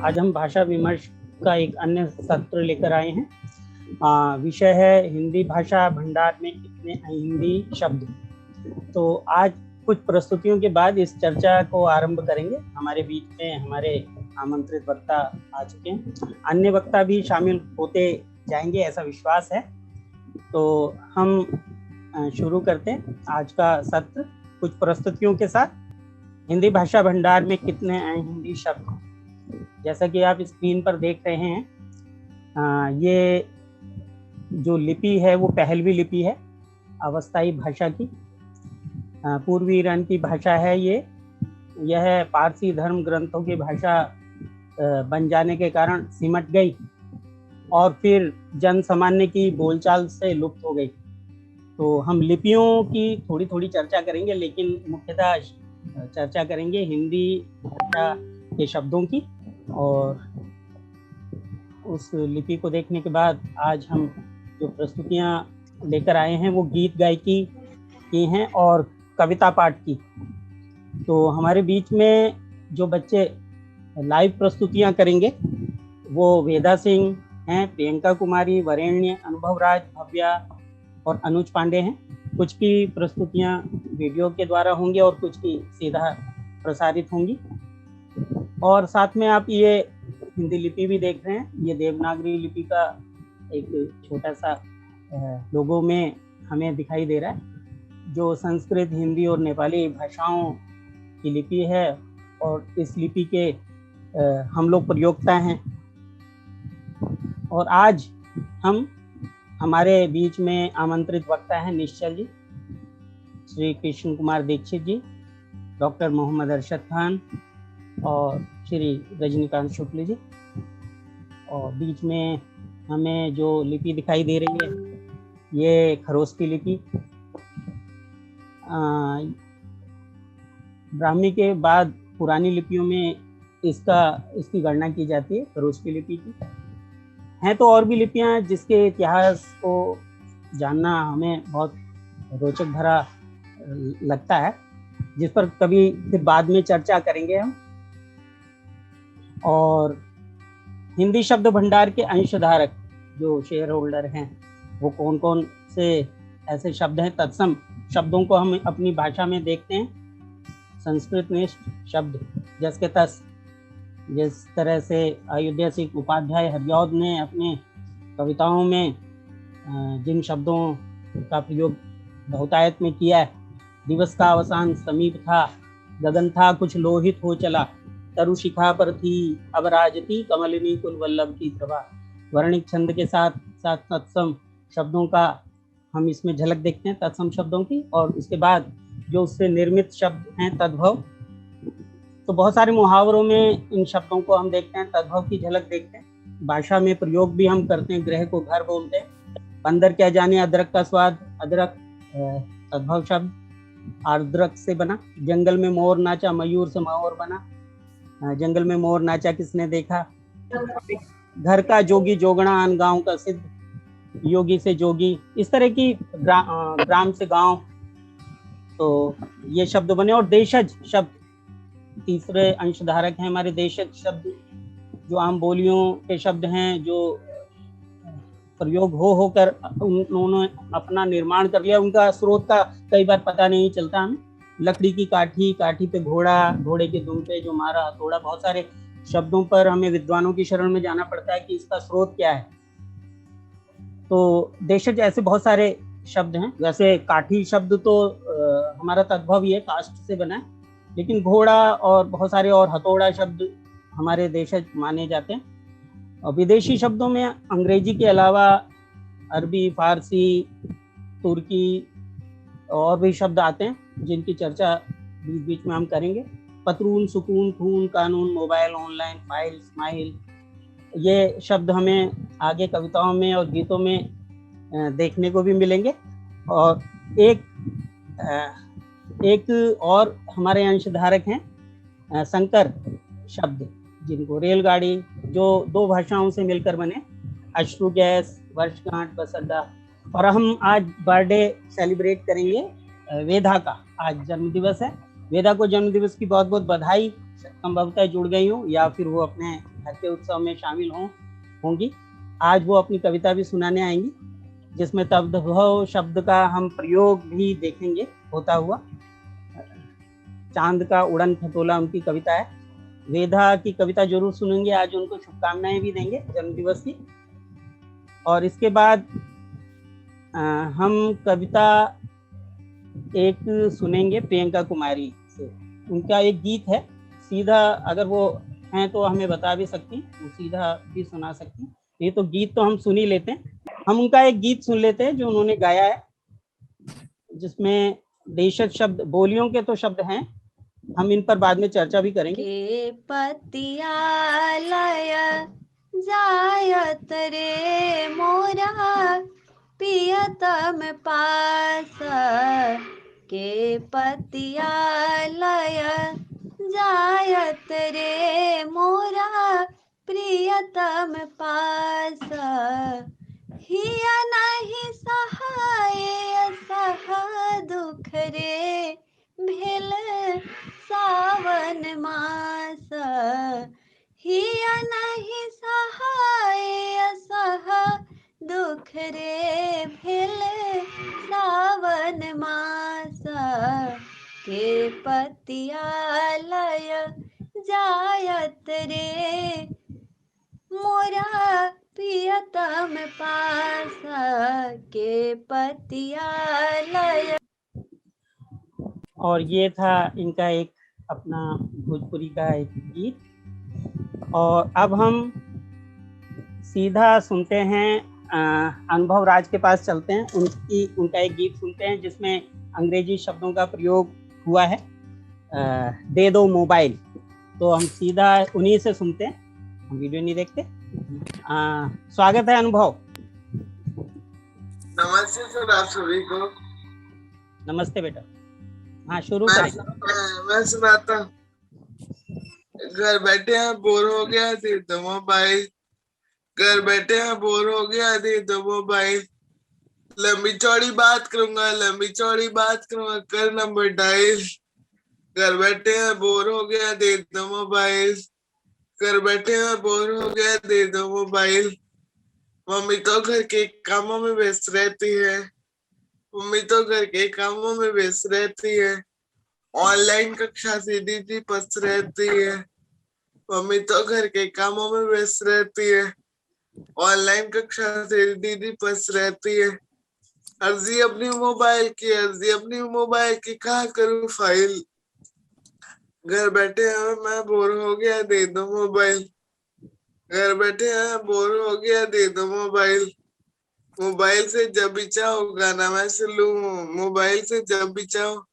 आज हम भाषा विमर्श का एक अन्य सत्र लेकर आए हैं। विषय है हिंदी भाषा भंडार में कितने हिंदी शब्द। तो आज कुछ प्रस्तुतियों के बाद इस चर्चा को आरंभ करेंगे। हमारे बीच में हमारे आमंत्रित वक्ता आ चुके हैं, अन्य वक्ता भी शामिल होते जाएंगे ऐसा विश्वास है। तो हम शुरू करते हैं आज का सत्र कुछ प्रस्तुतियों के साथ। हिंदी भाषा भंडार में कितने हिंदी शब्द। जैसा कि आप स्क्रीन पर देख रहे हैं, ये जो लिपि है वो पहलवी लिपि है अवस्थाई भाषा की। पूर्वी ईरान की भाषा है यह पारसी धर्म ग्रंथों की भाषा बन जाने के कारण सिमट गई और फिर जन सामान्य की बोलचाल से लुप्त हो गई। तो हम लिपियों की थोड़ी थोड़ी चर्चा करेंगे, लेकिन मुख्यतः चर्चा करेंगे हिंदी भाषा के शब्दों की। और उस लिपि को देखने के बाद आज हम जो प्रस्तुतियां लेकर आए हैं वो गीत गायकी की हैं और कविता पाठ की। तो हमारे बीच में जो बच्चे लाइव प्रस्तुतियां करेंगे वो वेदा सिंह हैं, प्रियंका कुमारी, वरेण्य, अनुभव राज, भव्या और अनुज पांडे हैं। कुछ की प्रस्तुतियां वीडियो के द्वारा होंगी और कुछ की सीधा प्रसारित होंगी। और साथ में आप ये हिंदी लिपि भी देख रहे हैं, ये देवनागरी लिपि का एक छोटा सा लोगो में हमें दिखाई दे रहा है, जो संस्कृत, हिंदी और नेपाली भाषाओं की लिपि है। और इस लिपि के हम लोग प्रयोक्ता हैं। और आज हमारे बीच में आमंत्रित वक्ता हैं निश्चल जी, श्री कृष्ण कुमार दीक्षित जी, डॉक्टर मोहम्मद अरशद खान और श्री रजनीकांत शुक्ल जी। और बीच में हमें जो लिपि दिखाई दे रही है ये खरोष्ट की लिपि। ब्राह्मी के बाद पुरानी लिपियों में इसकी गणना की जाती है, खरोष्ट की लिपि की। हैं तो और भी लिपियां जिसके इतिहास को जानना हमें बहुत रोचक भरा लगता है, जिस पर कभी फिर बाद में चर्चा करेंगे हम। और हिंदी शब्द भंडार के अंशधारक जो शेयर होल्डर हैं वो कौन कौन से ऐसे शब्द हैं। तत्सम शब्दों को हम अपनी भाषा में देखते हैं। संस्कृत निष्ठ शब्द जस के तस, जिस तरह से अयोध्या सिंह उपाध्याय हरिऔध ने अपने कविताओं में जिन शब्दों का प्रयोग बहुतायत में किया है। दिवस का अवसान समीप था, गगन था कुछ लोहित हो चला, तरु शिखा पर थी अब राजती, कमलिनी कुल वल्लभ की प्रभा। वर्णिक छंद के साथ साथ तत्सम शब्दों का हम इसमें झलक देखते हैं, तत्सम शब्दों की। और उसके बाद जो उससे निर्मित शब्द हैं तद्भव। तो बहुत सारे मुहावरों में इन शब्दों को हम देखते हैं, तद्भव की झलक देखते हैं। भाषा में प्रयोग भी हम करते हैं, गृह को घर बोलते हैं। बंदर क्या जाने अदरक का स्वाद, अदरक तद्भव शब्द, आर्द्रक से बना। जंगल में मोर नाचा, मयूर से मोर बना। जंगल में मोर नाचा किसने देखा। घर का जोगी जोगणा, आन गांव का सिद्ध, योगी से जोगी। इस तरह की ग्राम से गांव, तो ये शब्द बने। और देशज शब्द तीसरे अंशधारक हैं हमारे। देशज शब्द जो आम बोलियों के शब्द हैं, जो प्रयोग होकर उन्होंने अपना निर्माण कर लिया, उनका स्रोत का कई बार पता नहीं चलता हमें। लकड़ी की काठी, काठी पे घोड़ा, घोड़े के दुम पे जो मारा हथौड़ा। बहुत सारे शब्दों पर हमें विद्वानों की शरण में जाना पड़ता है कि इसका स्रोत क्या है। तो देशज ऐसे बहुत सारे शब्द हैं। वैसे काठी शब्द तो हमारा तद्भव ही है, काष्ठ से बना है, लेकिन घोड़ा और बहुत सारे और हथौड़ा शब्द हमारे देशज माने जाते हैं। और विदेशी शब्दों में अंग्रेजी के अलावा अरबी, फारसी, तुर्की और भी शब्द आते हैं, जिनकी चर्चा बीच बीच में हम करेंगे। पतरून, सुकून, खून, कानून, मोबाइल, ऑनलाइन, फाइल, स्माइल, ये शब्द हमें आगे कविताओं में और गीतों में देखने को भी मिलेंगे। और एक और हमारे अंशधारक हैं संकर शब्द, जिनको रेलगाड़ी, जो दो भाषाओं से मिलकर बने। अश्रु गैस, वर्षगांठ, बस अड्डा। और हम आज बर्थडे सेलिब्रेट करेंगे वेदा का। आज जन्म दिवस है वेदा को जन्म दिवस की बहुत बहुत बधाई। संभवतः जुड़ गई हूँ या फिर वो अपने घर के उत्सव में शामिल होंगी। आज वो अपनी कविता भी सुनाने आएंगी, जिसमें तद्भव शब्द का हम प्रयोग भी देखेंगे होता हुआ। चांद का उड़न खटोला उनकी कविता है। वेदा की कविता जरूर सुनेंगे, आज उनको शुभकामनाएं भी देंगे जन्मदिवस की। और इसके बाद हम कविता एक सुनेंगे प्रियंका कुमारी से। उनका एक गीत है, सीधा अगर वो हैं तो हमें बता भी सकती, वो सीधा भी सुना सकती। ये तो गीत तो हम सुन ही लेते हैं, हम उनका एक गीत सुन लेते हैं जो उन्होंने गाया है, जिसमें देशज शब्द, बोलियों के तो शब्द हैं, हम इन पर बाद में चर्चा भी करेंगे। के पतियालय जायत रे मोरा पियतम पास, के पतियालय जायत रे मोरा प्रियतम पास, हिया नहीं सहाय सह दुख रे भेल सावन मास, हिया नहीं सहाय सह दुख रे भेल सावन मास, के पतियालय जायत रे मोरा प्रियतम पास, के पतियालय। और ये था इनका एक अपना भोजपुरी का एक गीत। और अब हम सीधा सुनते हैं, अनुभव राज के पास चलते हैं, उनका एक गीत सुनते हैं जिसमें अंग्रेजी शब्दों का प्रयोग हुआ है, दे दो मोबाइल। तो हम सीधा उन्हीं से सुनते हैं, हम वीडियो नहीं देखते। स्वागत है अनुभव। नमस्ते सर, आप सभी को। नमस्ते बेटा। हाँ, शुरू करें। मैं सुनाता हूँ। घर बैठे हैं बोर हो गया, दे दो मोबाइल। घर बैठे हैं बोर हो गया, दे दो मोबाइल। लंबी चौड़ी बात करूंगा, लंबी चौड़ी बात करूंगा, कर नंबर डायल। घर बैठे हैं बोर हो गया, दे दो मोबाइल। घर बैठे हैं बोर हो गया, दे दो मोबाइल। मम्मी तो घर के कामों में व्यस्त रहती है, मम्मी तो घर के कामों में व्यस्त रहती है। ऑनलाइन कक्षा से दीदी पस्त रहती है, मम्मी तो घर के कामों में व्यस्त रहती है। ऑनलाइन कक्षा से दीदी पस्त रहती है। अर्जी अपनी मोबाइल की, अर्जी अपनी मोबाइल की, कहाँ करूँ फाइल। घर बैठे हैं मैं बोर हो गया, दे दो मोबाइल। घर बैठे हैं बोर हो गया, दे दो मोबाइल। मोबाइल से जब भी चाहो गाना मैं सुन लूं, मोबाइल से जब भी चाहो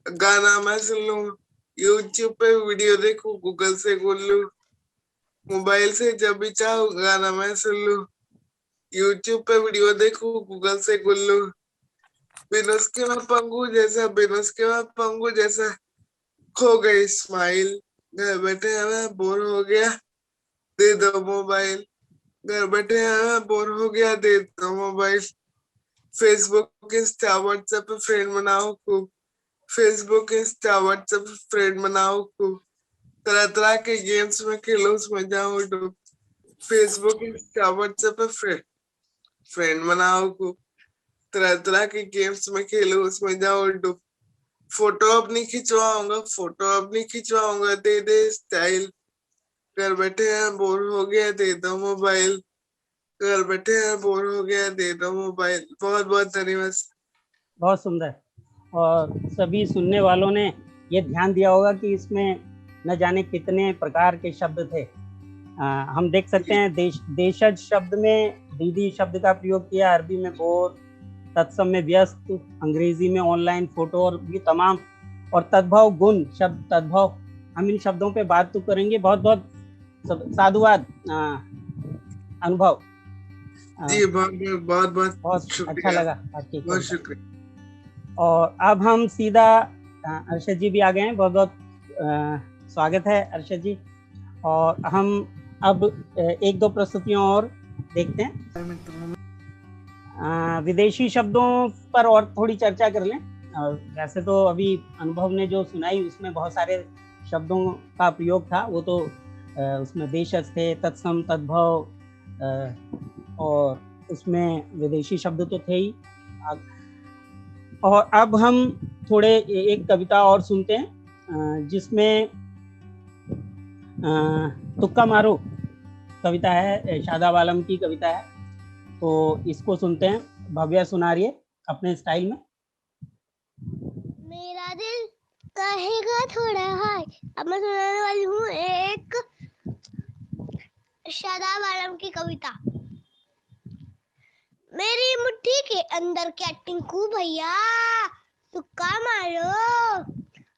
गाना मैं सुन लूं। यूट्यूब पे वीडियो देखूं, गूगल से खोल लूं। मोबाइल से जब भी चाहो गाना मैं सुन लूं। यूट्यूब पे वीडियो देखूं, गूगल से खोल लूं। बिन उसके मैं पंगु जैसा, बिन उसके मैं पंगु जैसा, खो गई स्माइल। घर बैठे हैं मैं बोर हो गया, दे दो मोबाइल। घर बैठे हैं बोर हो गया, दे दो मोबाइल। फेसबुक इंस्टा व्हाट्सएप पे फ्रेंड बनाओ खूब, फेसबुक इंस्टा व्हाट्सएप पे फ्रेंड बनाओ खूब। तरह तरह के गेम्स में खेलो, उसमें जाओ डूब। फेसबुक इंस्टा व्हाट्सएप पे फ्रेंड बनाओ खूब। तरह तरह के गेम्स में खेलो, उसमें जाओ डूब। फोटो अपनी खिंचवाऊंगा, फोटो अपनी खिंचवाऊंगा, दे दे स्टाइल। घर बैठे हैं बोर हो गया, दे दो मोबाइल। घर बैठे हैं बोर हो गया, दे दो मोबाइल। बहुत बहुत धन्यवाद। बहुत सुंदर। और सभी सुनने वालों ने ये ध्यान दिया होगा कि इसमें न जाने कितने प्रकार के शब्द थे। हम देख सकते हैं देशज शब्द में दीदी शब्द का प्रयोग किया, अरबी में बोर, तत्सम में व्यस्त, अंग्रेजी में ऑनलाइन, फोटो और भी तमाम। और तद्भव गुण शब्द, तद्भव, हम इन शब्दों पे बात तो करेंगे। बहुत बहुत साधुवाद अनुभव जी, बहुत बहुत अच्छा लगा आपकी, बहुत शुक्रिया। और अब हम सीधा अर्शद जी भी आ गए हैं, बहुत बहुत स्वागत है अर्शद जी। और हम अब एक दो प्रस्तुतियों और देखते हैं। विदेशी शब्दों पर और थोड़ी चर्चा कर लें। वैसे तो अभी अनुभव ने जो सुनाई उसमें बहुत सारे शब्दों का प्रयोग था, वो तो उसमें देशज थे, तत्सम, तद्भव, और उसमें विदेशी शब्द तो थे ही। और अब हम थोड़े एक कविता और सुनते हैं जिसमें तुक्का मारो कविता है, शादाब आलम की कविता है, तो इसको सुनते हैं। भव्या सुना रही है अपने स्टाइल में। मेरा दिल कहेगा थोड़ा हाय। अब मैं सुनाने वाली हूँ एक शादाब आलम की कविता। मेरी मुट्ठी के अंदर क्या टिंकू भैया, तुक्का मारो।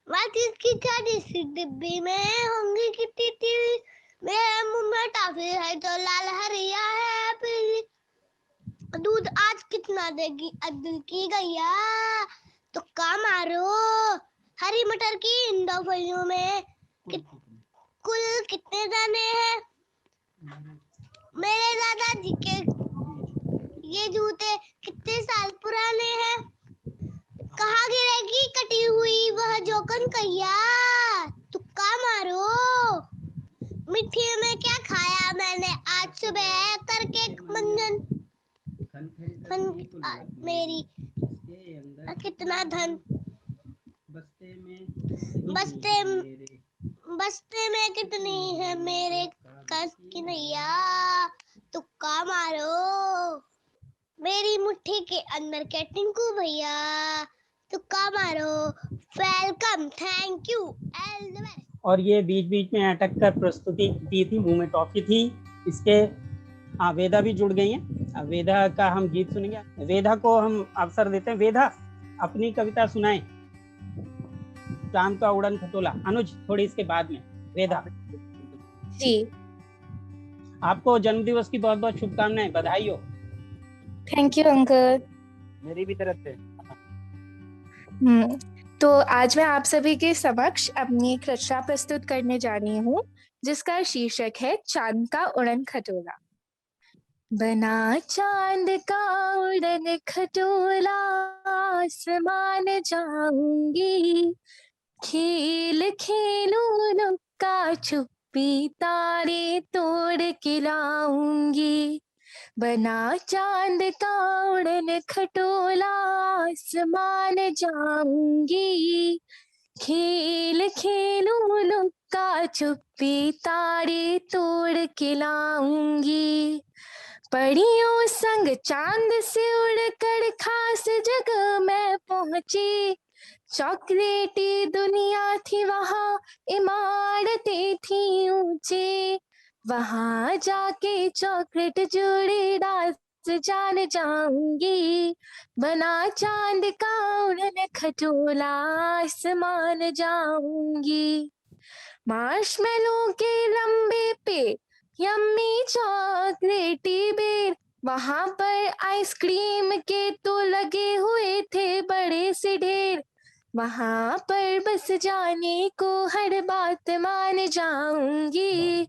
माचिस की छोटी सी डिब्बी में होंगी कितनी तीली, मेरे मुंह में टॉफी है तो लाल हरिया है पीली। दूध आज कितना देगी अब्दुल की गैया, तुक्का मारो। हरी मटर की इन दो फलियों में कुल कितने दाने हैं। मेरे दादाजी के ये जूते कितने साल पुराने हैं। कहाँ गिरेगी कटी हुई वह जोकन कैया, तुक्का मारो। मिट्टी में क्या खाया मैंने आज सुबह करके मंजन, मेरी कितना धन बस्ते में कितनी है मेरे कस की नैया, तुक्का मारो। मेरी मुट्ठी के अंदर क्या टिंकू भैया, तुक्का मारो। Welcome, thank you, all the best. और ये बीच बीच में अटक कर प्रस्तुति दी थी, मुंह में टॉफी थी इसके। हाँ, वेदा भी जुड़ गई है। वेदा का हम गीत सुनेंगे। वेदा को हम अवसर देते हैं। वेदा, अपनी कविता सुनाएं, चांद का उड़न खटोला। अनुज थोड़ी इसके बाद में। वेदा जी, आपको जन्मदिवस की बहुत बहुत शुभकामनाएं, बधाई हो। Thank you uncle. मेरी भी तरफ से। तो आज मैं आप सभी के समक्ष अपनी एक रचना प्रस्तुत करने जा रही हूँ जिसका शीर्षक है चांद का उड़न खटोला। बना चांद का उड़न खटोला आसमान जाऊंगी, खेल खेलूं लुक्का छुपी तारे तोड़ के लाऊंगी। बना चांद का उड़न खटोला आसमान जाऊंगी, खेल खेलूं लुक्का छुपी तारे तोड़ के लाऊंगी। परियों संग चांद से उड़कर खास जगह मैं पहुंची, चॉकलेटी दुनिया थी वहां, इमारतें थी ऊंची। वहां जाके चॉकलेट जोड़े राज जान जाऊंगी। बना चांद का उड़न खटोला आसमान जाऊंगी। मार्शमेलो के लंबे पेड़, यम्मी चॉकलेटी बेर, वहां पर आइसक्रीम के तो लगे हुए थे बड़े से ढेर। वहां पर बस जाने को हर बात मान जाऊंगी।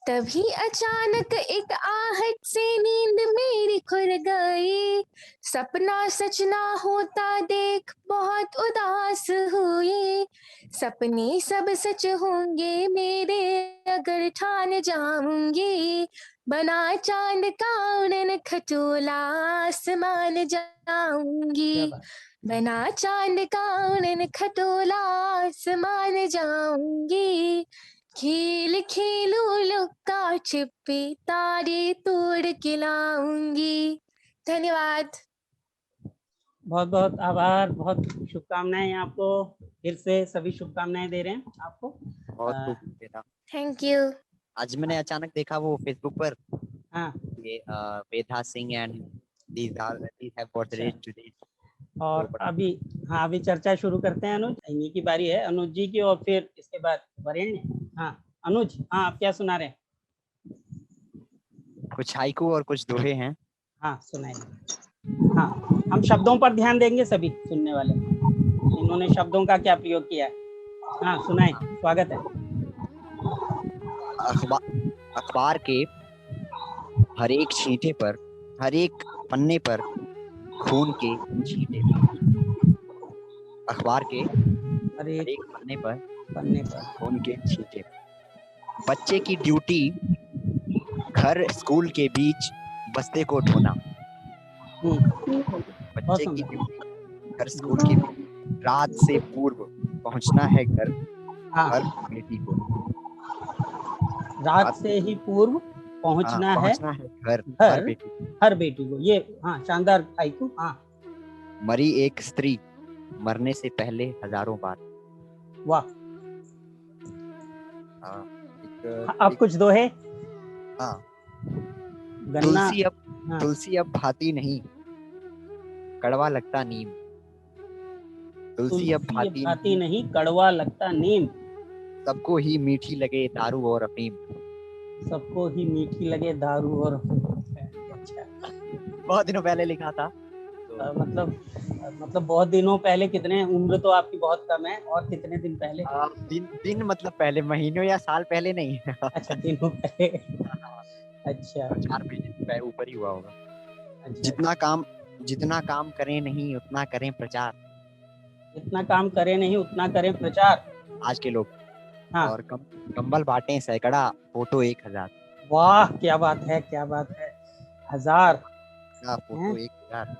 तभी अचानक एक आहट से नींद मेरी खुल गई, सपना सच ना होता देख बहुत उदास हुई। सपने सब सच होंगे मेरे अगर ठान जाऊंगी। बना चांद का उड़न खटोला आसमान जाऊंगी। बना चांद का उड़न खटोला आसमान जाऊंगी, खेल खेलूं लुक्का छिपी तारे तोड़ के लाऊंगी। धन्यवाद। बहुत बहुत आभार, बहुत शुभकामनाएं आपको। फिर से सभी शुभकामनाएं दे रहे हैं आपको। बहुत खूब बेटा, थैंक यू। आज मैंने अचानक देखा वो फेसबुक पर, हाँ, ये Veda Singh and these have got the race today। और अभी अभी चर्चा शुरू करते हैं। अनुज, इन्हीं की बारी है, अनुज जी की, और फिर इसके बाद वरेण्य। हाँ अनुज, हाँ आप क्या सुना रहे हैं? कुछ हाइकू और कुछ दोहे हैं। हाँ सुनाइए। हाँ, हम शब्दों पर ध्यान देंगे सभी सुनने वाले, इन्होंने शब्दों का क्या प्रयोग किया है। हाँ सुनाए, स्वागत है। अखबार के हर एक छींटे पर, हर एक पन्ने पर खून के छींटे। अखबार के हर एक एक पन्ने पर पन्ने पर खून के छींटे। बच्चे की ड्यूटी घर स्कूल के बीच बस्ते को ढोना। बहुत बच्चे की सुंदर। ड्यूटी घर स्कूल के बीच रात से पूर्व पहुंचना है घर हाँ, हर बेटी को। रात से ही पूर्व पहुंचना है पहुंचना है घर हर घर बेटी को। हर बेटी को। ये हाँ, शानदार हाइकू। हाँ, मरी एक स्त्री मरने से पहले हजारों बार। वाह। हाँ, अब कुछ दोहे। हाँ, गन्ना। हाँ, तुलसी अब भाती नहीं, कड़वा लगता नीम। तुलसी अब तुलसी भाती भाती नहीं, नहीं, कड़वा लगता नीम। सबको ही मीठी लगे दारू और अफीम। सबको ही मीठी लगे दारू और अच्छा। बहुत दिनों पहले लिखा था तो मतलब बहुत दिनों पहले। कितने, उम्र तो आपकी बहुत कम है, और कितने दिन पहले? दिन मतलब पहले, महीनों या साल पहले नहीं। अच्छा, दिनों पहले। अच्छा, 4 महीने ऊपर ही हुआ होगा। अच्छा। जितना काम करें नहीं उतना करें प्रचार। जितना काम करें नहीं उतना करें प्रचार। आज के लोग। हाँ। और कंबल बांटे सैकड़ा, फोटो 1000। वाह, क्या बात है, क्या बात है। 1000 फोटो 1000।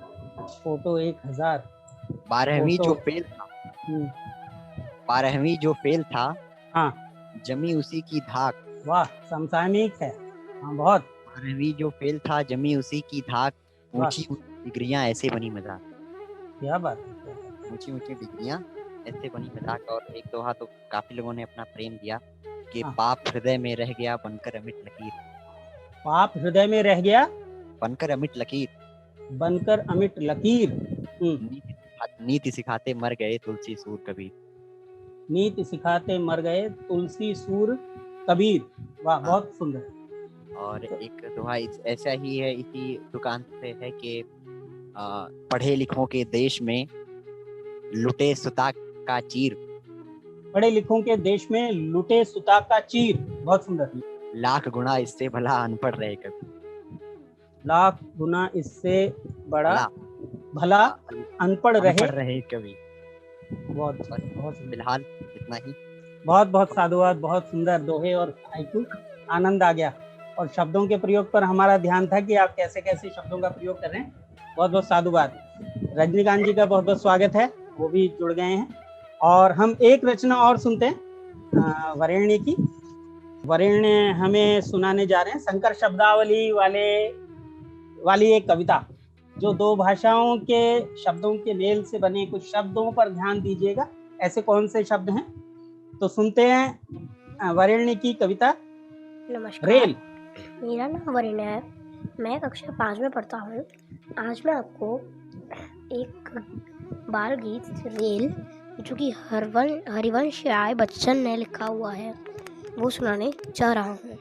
फोटो 1000। 12वीं जो फेल था, 12वीं जो फेल था, हाँ, जमी उसी की धाक। वाह, समसामयिक है। हाँ, बहुत। 12वीं जो फेल था, जमी उसी की धाक। ऊंची डिग्रियां ऐसे बनी मजाक। क्या बात है। ऊंची ऊंची डिग्रियां ऐसे बनी मजाक। और एक दोहा तो काफी लोगों ने अपना प्रेम दिया कि पाप हृदय में रह गया बनकर अमिट लकीर। पाप हृदय में रह गया बनकर अमिट लकीर। बनकर अमिट लकीर। नीति सिखाते मर गए तुलसी सूर कबीर। नीति सिखाते मर गए तुलसी सूर कबीर। वाह, बहुत सुंदर। और एक दोहा ऐसा ही है, इसी दुकान से है कि पढ़े लिखों के देश में लुटे सुता का चीर। पढ़े लिखों के देश में लुटे सुता का चीर। बहुत सुंदर। लाख गुना इससे भला अनपढ़ रहे कभी। लाख गुना इससे बड़ा भला अनपढ़ रहे कभी। बहुत फिलहाल इतना ही। बहुत बहुत साधुवाद। बहुत सुंदर दोहे और हाइकू। आनंद आ गया। और शब्दों के प्रयोग पर हमारा ध्यान था कि आप कैसे कैसे शब्दों का प्रयोग कर रहे हैं। बहुत बहुत साधुवाद। रजनीकांत जी का बहुत बहुत स्वागत है, वो भी जुड़ गए हैं। और हम एक रचना और सुनते हैं वरेण्य की। वरेण्य हमें सुनाने जा रहे हैं संकर शब्दावली वाली एक कविता, जो 2 भाषाओं के शब्दों के मेल से बने कुछ शब्दों पर ध्यान दीजिएगा। ऐसे कौन से शब्द हैं, तो सुनते हैं वरेण्य की कविता। नमस्कार, रेल। मेरा नाम वरेण्य है। मैं कक्षा 5 में पढ़ता हूँ। आज मैं आपको एक बाल गीत रेल, जो कि हरिवंश राय बच्चन ने लिखा हुआ है, वो सुनाने जा रहा हूँ।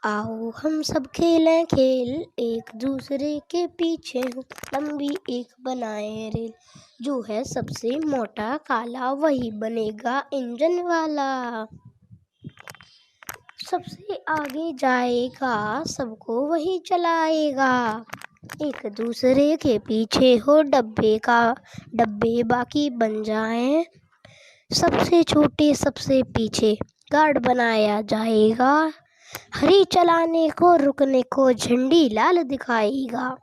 आओ हम सब खेलें खेल, एक दूसरे के पीछे हो, लंबी एक बनाए रेल, जो है सबसे मोटा काला वही बनेगा इंजन वाला। सबसे आगे जाएगा, सबको वही चलाएगा, एक दूसरे के पीछे हो डब्बे बाकी बन जाएं। सबसे छोटे सबसे पीछे गार्ड बनाया जाएगा, हरी चलाने को रुकने को झंडी लाल दिखाएगा।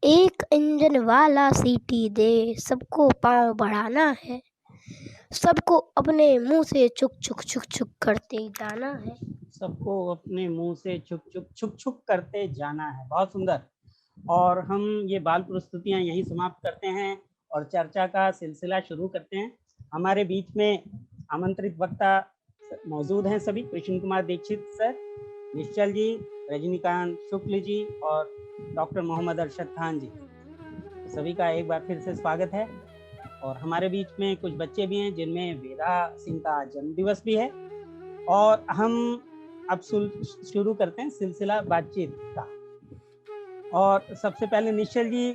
एक इंजन वाला सीटी दे, सबको पाँव बढ़ाना है, सबको अपने मुंह से चुक चुक चुक चुक करते जाना है। सबको अपने मुंह से चुक चुक छुक छुक करते जाना है। बहुत सुंदर। और हम ये बाल प्रस्तुतियां यहीं समाप्त करते हैं और चर्चा का सिलसिला शुरू करते हैं। हमारे बीच में आमंत्रित वक्ता मौजूद हैं सभी। कृष्ण कुमार दीक्षित सर, निश्चल जी, रजनीकांत शुक्ल जी और डॉक्टर मोहम्मद अरशद खान जी, सभी का एक बार फिर से स्वागत है। और हमारे बीच में कुछ बच्चे भी हैं, जिनमें वेदा सिंह का जन्मदिवस भी है। और हम अब शुरू करते हैं सिलसिला बातचीत का। और सबसे पहले निश्चल जी,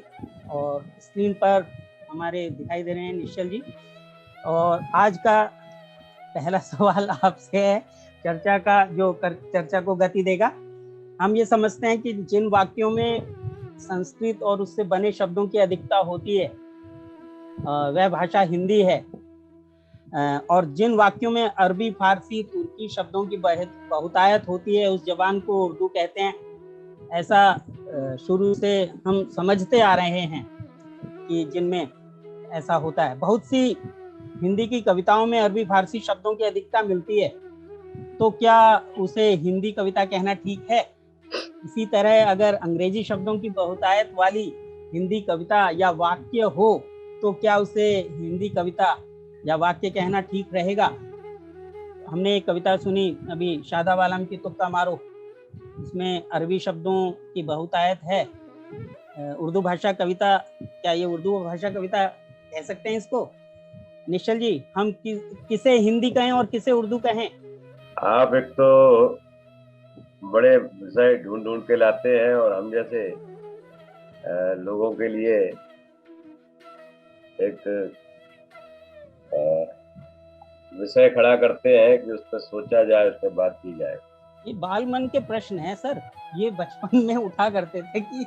और स्क्रीन पर हमारे दिखाई दे रहे हैं निश्चल जी। और आज का पहला सवाल आपसे है, चर्चा का जो चर्चा को गति देगा। हम ये समझते हैं कि जिन वाक्यों में संस्कृत और उससे बने शब्दों की अधिकता होती है, वह भाषा हिंदी है, और जिन वाक्यों में अरबी, फारसी, तुर्की शब्दों की बहुतायत होती है उस जबान को उर्दू कहते हैं। ऐसा शुरू से हम समझते आ रहे हैं कि जिनमें ऐसा होता है। बहुत सी हिंदी की कविताओं में अरबी, फारसी शब्दों की अधिकता मिलती है, तो क्या उसे हिंदी कविता कहना ठीक है? इसी तरह अगर अंग्रेजी शब्दों की बहुतायत वाली हिंदी कविता या वाक्य हो तो क्या उसे हिंदी कविता या वाक्य कहना ठीक रहेगा? हमने एक कविता सुनी अभी, शादाब आलम की तुक्का मारो, इसमें अरबी शब्दों की बहुतायत है। उर्दू भाषा कविता, क्या ये उर्दू भाषा कविता कह सकते हैं इसको? निश्चल जी, हम किसे हिंदी कहें और किसे उर्दू कहें? आप एक तो बड़े विषय ढूंढ ढूंढ के लाते हैं और हम जैसे लोगों के लिए एक विषय खड़ा करते हैं कि उस पर सोचा जाए, उस पर बात की जाए। ये बाल मन के प्रश्न है सर, ये बचपन में उठा करते थे कि,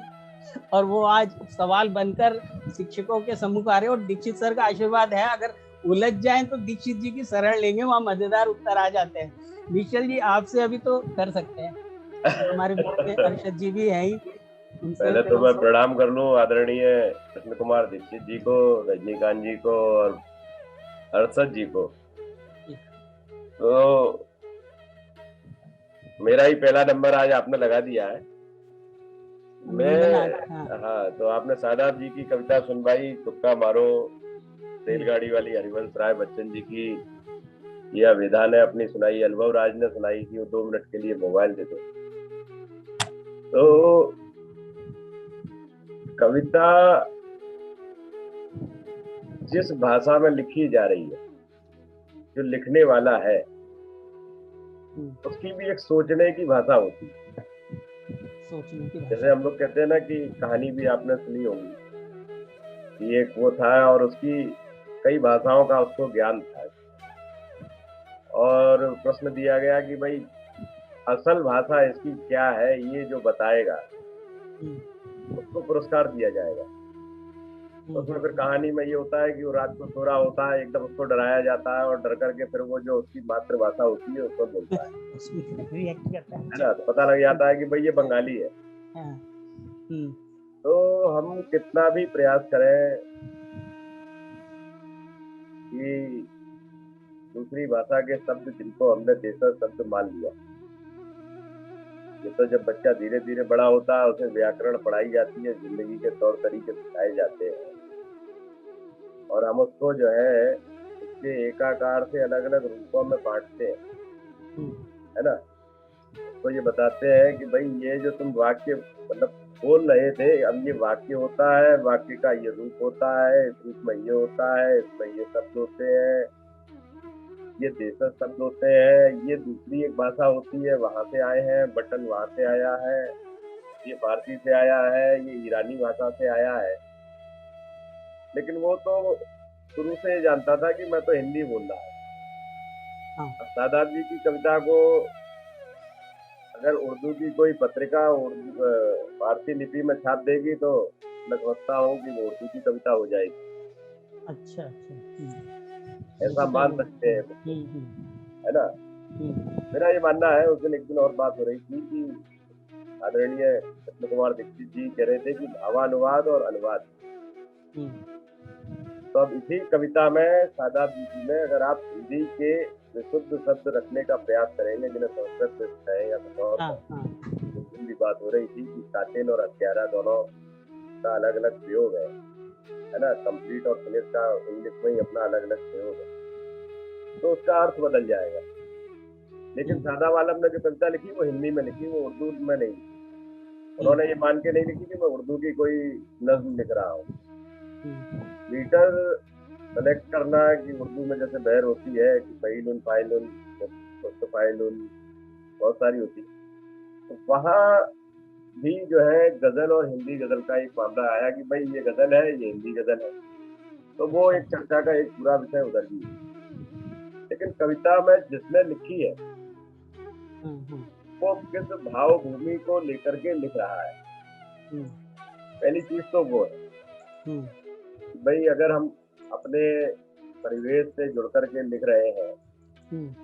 और वो आज सवाल बनकर शिक्षकों के सम्मुख आ रहे। और दीक्षित सर का आशीर्वाद है, अगर उलझ जाएं तो दीक्षित जी की सरल लेंगे, वहाँ मजेदार उत्तर आ जाते हैं। निश्चल जी, आपसे अभी तो कर सकते हैं, हमारे मित्र अर्शद जी भी हैं ही। पहले तो मैं प्रणाम कर लूं आदरणीय कृष्ण कुमार दीक्षित जी को, रजनीकांत जी को और अर्शद जी को। तो मेरा ही पहला नंबर आज आपने लगा दिया है। हाँ, तो आपने सादाब जी की कविता सुनवाई, तुक्का मारो, रेलगाड़ी वाली हरिवंश राय बच्चन जी की यह विधा ने अपनी सुनाई, अनुभव राज ने सुनाई कि वो 2 मिनट के लिए मोबाइल दे दो। तो कविता जिस भाषा में लिखी जा रही है, जो लिखने वाला है, उसकी भी एक सोचने की भाषा होती है। जैसे हम लोग कहते हैं ना कि कहानी भी आपने सुनी होगी कि एक वो था और उसकी कई भाषाओं का उसको ज्ञान था, और प्रश्न दिया गया कि भाई असल भाषा इसकी क्या है, ये जो बताएगा उसको पुरस्कार दिया जाएगा। तो उसमें फिर कहानी में ये होता है कि वो रात को सो रहा होता है, एकदम उसको डराया जाता है और डर करके फिर वो जो उसकी मातृभाषा होती है उसको बोलता है ना, तो पता लग जाता है कि भाई ये बंगाली है। तो हम कितना भी प्रयास करें कि दूसरी भाषा के शब्द जिनको हमने देशज शब्द मान लिया, ये तो जब बच्चा धीरे धीरे बड़ा होता है उसे व्याकरण पढ़ाई जाती है, जिंदगी के तौर तरीके सिखाए जाते हैं, और हम उसको जो है उसके एकाकार से अलग अलग रूपों में बांटते हैं, है ना। तो ये बताते हैं कि भाई ये जो तुम वाक्य मतलब बोल रहे थे, अब ये वाक्य होता है, वाक्य का ये रूप होता है, इस रूप में ये होता है, इसमें ये शब्द होते हैं, ये देशज शब्द होते हैं, ये दूसरी एक भाषा होती है, वहां से आए हैं, बटन वहां से आया है, ये फारसी से आया है, ये ईरानी भाषा से आया है। लेकिन वो तो शुरू से जानता था कि मैं तो हिंदी बोल रहा हूँ। सादाब जी की कविता को अगर उर्दू की कोई पत्रिका फारसी लिपि में छाप देगी तो मैं समझता हूँ कि वो उर्दू की कविता हो जाएगी। अच्छा, ऐसा मान सकते हैं, है ना। मेरा ये मानना है। उस दिन एक दिन और बात हो रही थी कि आदरणीय कृष्ण कुमार दीक्षित जी कह रहे थे कि भावानुवाद और अनुवाद, तो अब इसी कविता में सादाब जी में अगर आप हिंदी के विशुद्ध शब्द रखने का प्रयास करेंगे, जिन्हें संस्कृत है या कुछ और, हिंदी बात हो रही थी कि कातिल और हत्यारा दोनों का अलग अलग प्रयोग है ना, कंप्लीट और फिनिश का इंग्लिश में ही अपना अलग अलग प्रयोग है, तो उसका अर्थ बदल जाएगा। लेकिन सादाब आलम ने जो कविता लिखी वो हिंदी में लिखी, वो उर्दू में नहीं। उन्होंने ये मान के नहीं लिखी कि मैं उर्दू की कोई नज्म लिख रहा हूँ। मीटर सेलेक्ट करना कि उर्दू में जैसे बहर होती है कि फ़ईलुन फ़ाइलुन मुस्तफ़ाइलुन बहुत सारी होती है, तो वहाँ भी जो है गजल और हिंदी गजल का एक मामला आया कि भाई ये गजल है, ये हिंदी गजल है, तो वो एक चर्चा का एक पूरा विषय उधर भी। लेकिन कविता में जिसने लिखी है वो किस भाव भूमि को लेकर के लिख रहा है, पहली चीज तो वो है। भाई अगर हम अपने परिवेश से जुड़ करके लिख रहे हैं,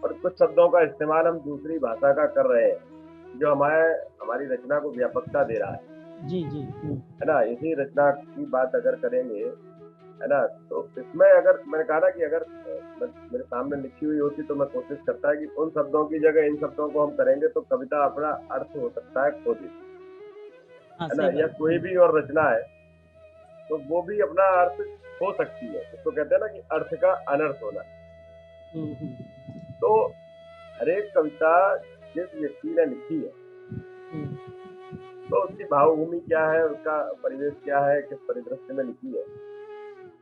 और कुछ शब्दों का इस्तेमाल हम दूसरी भाषा का कर रहे हैं जो हमारी रचना को व्यापकता दे रहा है। जी जी। है ना, इसी रचना की बात अगर करेंगे, है ना, तो इसमें अगर मैंने कहा ना कि अगर मेरे सामने लिखी हुई होती तो मैं कोशिश करता कि उन शब्दों की जगह इन शब्दों को हम करेंगे तो कविता अपना अर्थ हो सकता है खो देती, हाँ, है ना, सही या बात। कोई भी और रचना है तो वो भी अपना अर्थ हो सकती है। उसको कहते हैं ना कि अर्थ का अनर्थ होना। तो हर एक कविता जिस व्यक्ति ने लिखी है तो उसकी भावभूमि क्या है, उसका परिवेश क्या है, किस परिदृश्य में लिखी है।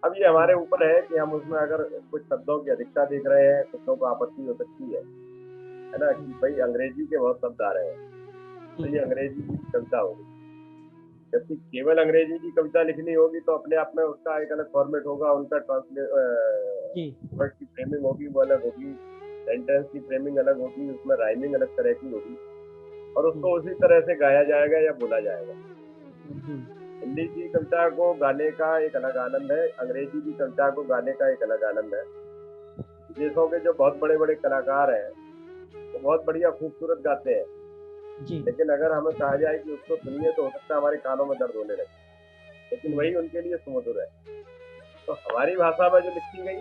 अब ये हमारे ऊपर है कि हम उसमें अगर कुछ शब्दों की अधिकता देख रहे हैं, कुछ को आपत्ति हो सकती है ना, कि भाई अंग्रेजी के बहुत शब्द आ रहे हैं तो ये अंग्रेजी की कविता होगी। जबकि केवल अंग्रेजी की कविता लिखनी होगी तो अपने आप में उसका एक अलग फॉर्मेट होगा, उनका वर्ड की फ्रेमिंग होगी वो अलग होगी, सेंटेंस की फ्रेमिंग अलग होगी, उसमें राइमिंग अलग तरह की होगी, और उसको उसी तरह से गाया जाएगा या बोला जाएगा। हिंदी की कविता को गाने का एक अलग आनंद है, अंग्रेजी की कविता को गाने का एक अलग आनंद है। देशों के जो बहुत बड़े बड़े कलाकार हैं वो बहुत बढ़िया खूबसूरत गाते हैं, लेकिन अगर हमें कहा जाए कि उसको सुनिए तो हो सकता है हमारे कानों में दर्द होने लगे, लेकिन वही उनके लिए सुमधुर है। तो हमारी भाषा में जो लिखी गई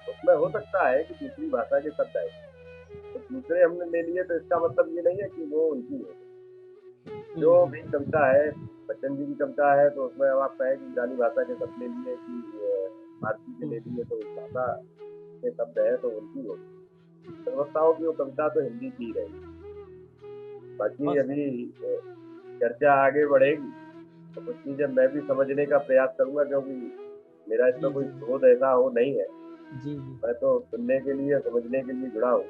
उसमें हो सकता है कि दूसरी भाषा के शब्द आए, तो दूसरे हमने ले लिए तो इसका मतलब ये नहीं है कि वो उनकी है। जो भी कविता है, बच्चन जी की कविता है तो उसमें आप कहें कि ईरानी भाषा के शब्द ले लिए कि फारसी के ले लिए तो उस भाषा के शब्द है तो उनकी होगी। समझता हूँ कि वो कविता तो हिंदी की ही रहेगी। बाकी अभी चर्चा आगे बढ़ेगी तो कुछ चीजें मैं भी समझने का प्रयास करूंगा, क्योंकि मेरा इसमें कोई शोध ऐसा हो नहीं है। मैं तो सुनने के लिए, समझने के लिए जुड़ा हूँ।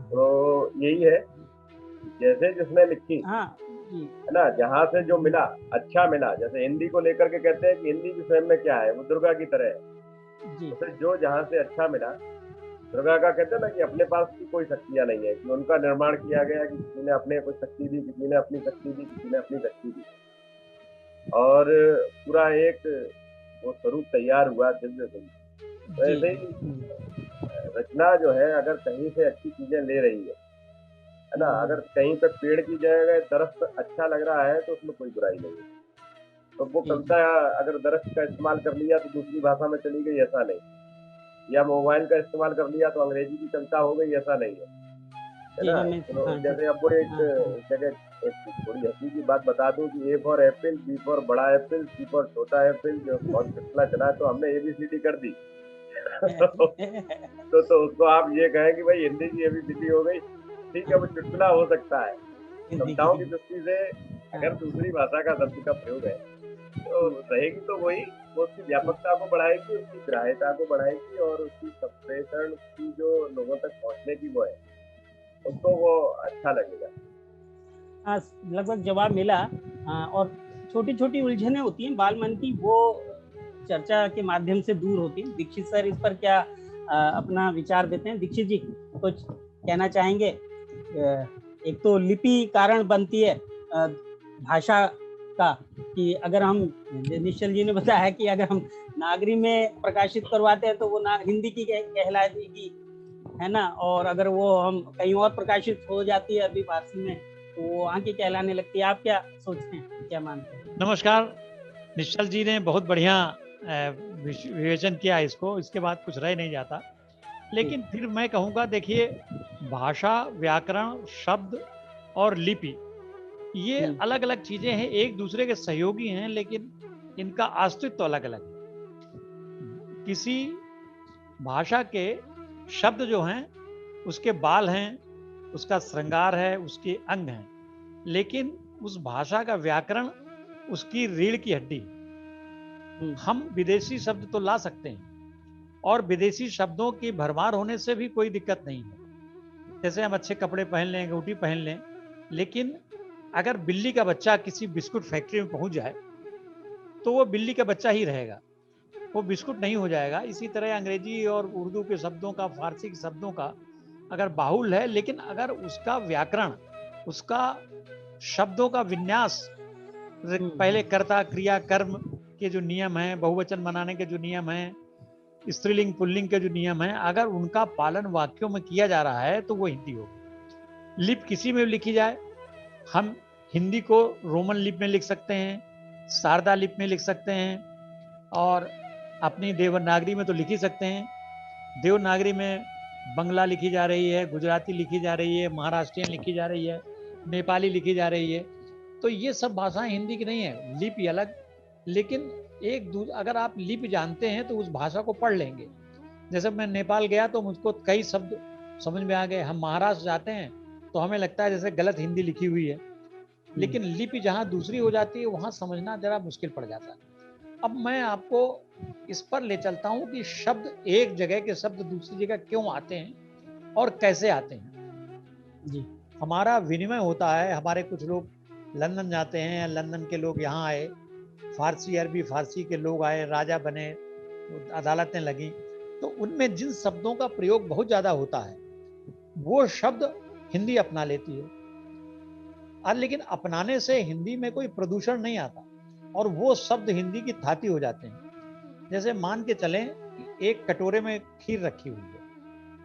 तो यही है, जैसे जिसने लिखी है ना, जहाँ से जो मिला अच्छा मिला। जैसे हिंदी को लेकर के कहते हैं कि हिंदी की स्वयं में क्या है, वो दुर्गा की तरह है। तो जो जहाँ से अच्छा मिला, दुर्गा का कहते हैं ना कि अपने पास की कोई शक्तियां नहीं है, कि उनका निर्माण किया गया कि किसी ने अपने कोई शक्ति दी, किसी ने अपनी शक्ति दी, किसी ने अपनी शक्ति दी, और पूरा एक वो स्वरूप तैयार हुआ दिव्य स्वरूप। तो ऐसे ही रचना जो है अगर कहीं से अच्छी चीजें ले रही है ना, अगर कहीं पे पेड़ की जगह दरख्त अच्छा लग रहा है तो उसमें कोई बुराई नहीं है। तो वो कविता अगर दरख्त का इस्तेमाल कर लिया तो दूसरी भाषा में चली गई, ऐसा नहीं, या मोबाइल का इस्तेमाल कर लिया तो अंग्रेजी की कविता हो गई, ऐसा नहीं है ना। तो जैसे आपको एक जगह एक थोड़ी हंसी की बात बता दूं कि A for apple, B for बड़ा एप्पल, सी फॉर छोटा एप्पल, जो बहुत चुटकुला चला तो हमने ABCD कर दी। तो उसको आप ये कहें कि भाई हिंदी की ABCD हो गई, ठीक है, वो चुटकुला हो सकता है। कविताओं की दृष्टि से अगर दूसरी भाषा का शब्द का प्रयोग है तो रहेगी तो वही, वो उसकी व्यापकता को बढ़ाएगी, उसकी ग्राह्यता को बढ़ाएगी, और उसकी संप्रेषण की जो लोगों तक पहुंचने की वो है, उसको वो अच्छा लगेगा। लगभग जवाब मिला। और छोटी छोटी उलझने होती हैं बाल मन की, वो चर्चा के माध्यम से दूर होती हैं। दीक्षित सर इस पर क्या अपना विचार देते हैं? दीक्षित जी कुछ कहना चाहेंगे? एक तो लिपि कारण बनती है भाषा का, कि अगर हम, निश्चल जी ने बताया कि अगर हम नागरी में प्रकाशित करवाते हैं तो वो हिंदी की कहलाएगी, है ना, और अगर वो हम कहीं और प्रकाशित हो जाती है अभी फारसी में तो वो वहाँ की कहलाने लगती है। आप क्या सोचते हैं, क्या मानते हैं? नमस्कार, निश्चल जी ने बहुत बढ़िया विवेचन किया इसको, इसके बाद कुछ रह नहीं जाता। लेकिन फिर मैं कहूँगा, देखिए, भाषा, व्याकरण, शब्द और लिपि ये अलग अलग चीजें हैं, एक दूसरे के सहयोगी हैं, लेकिन इनका अस्तित्व अलग अलग है। किसी भाषा के शब्द जो हैं उसके बाल हैं, उसका श्रृंगार है, उसके अंग हैं, लेकिन उस भाषा का व्याकरण उसकी रीढ़ की हड्डी। हम विदेशी शब्द तो ला सकते हैं और विदेशी शब्दों की भरमार होने से भी कोई दिक्कत नहीं है। जैसे हम अच्छे कपड़े पहन लें, अंगूठी पहन लें, लेकिन अगर बिल्ली का बच्चा किसी बिस्कुट फैक्ट्री में पहुंच जाए तो वो बिल्ली का बच्चा ही रहेगा, वो बिस्कुट नहीं हो जाएगा। इसी तरह अंग्रेजी और उर्दू के शब्दों का, फारसी के शब्दों का अगर बाहुल है, लेकिन अगर उसका व्याकरण, उसका शब्दों का विन्यास, पहले कर्ता क्रिया कर्म के जो नियम हैं, बहुवचन बनाने के जो नियम हैं, स्त्रीलिंग पुल्लिंग के जो नियम है, अगर उनका पालन वाक्यों में किया जा रहा है तो वो हिंदी होगी। लिप किसी में भी लिखी जाए, हम हिंदी को रोमन लिप में लिख सकते हैं, शारदा लिप में लिख सकते हैं, और अपनी देवनागरी में तो लिख ही सकते हैं। देवनागरी में बंगला लिखी जा रही है, गुजराती लिखी जा रही है, महाराष्ट्रियन लिखी जा रही है, नेपाली लिखी जा रही है। तो ये सब भाषाएं हिंदी की नहीं है, लिपि अलग। लेकिन अगर आप लिपि जानते हैं तो उस भाषा को पढ़ लेंगे। जैसे मैं नेपाल गया तो मुझको कई शब्द समझ में आ गए। हम महाराष्ट्र जाते हैं तो हमें लगता है जैसे गलत हिंदी लिखी हुई है, लेकिन लिपि जहाँ दूसरी हो जाती है वहाँ समझना जरा मुश्किल पड़ जाता है। अब मैं आपको इस पर ले चलता हूँ कि शब्द, एक जगह के शब्द दूसरी जगह क्यों आते हैं और कैसे आते हैं। जी। हमारा विनिमय होता है, हमारे कुछ लोग लंदन जाते हैं, लंदन के लोग यहाँ आए, फारसी अरबी फारसी के लोग आए, राजा बने, अदालतें लगी, तो उनमें जिन शब्दों का प्रयोग बहुत ज़्यादा होता है वो शब्द हिंदी अपना लेती है। लेकिन अपनाने से हिंदी में कोई प्रदूषण नहीं आता और वो शब्द हिंदी की थाती हो जाते हैं। जैसे मान के चलें एक कटोरे में खीर रखी हुई है,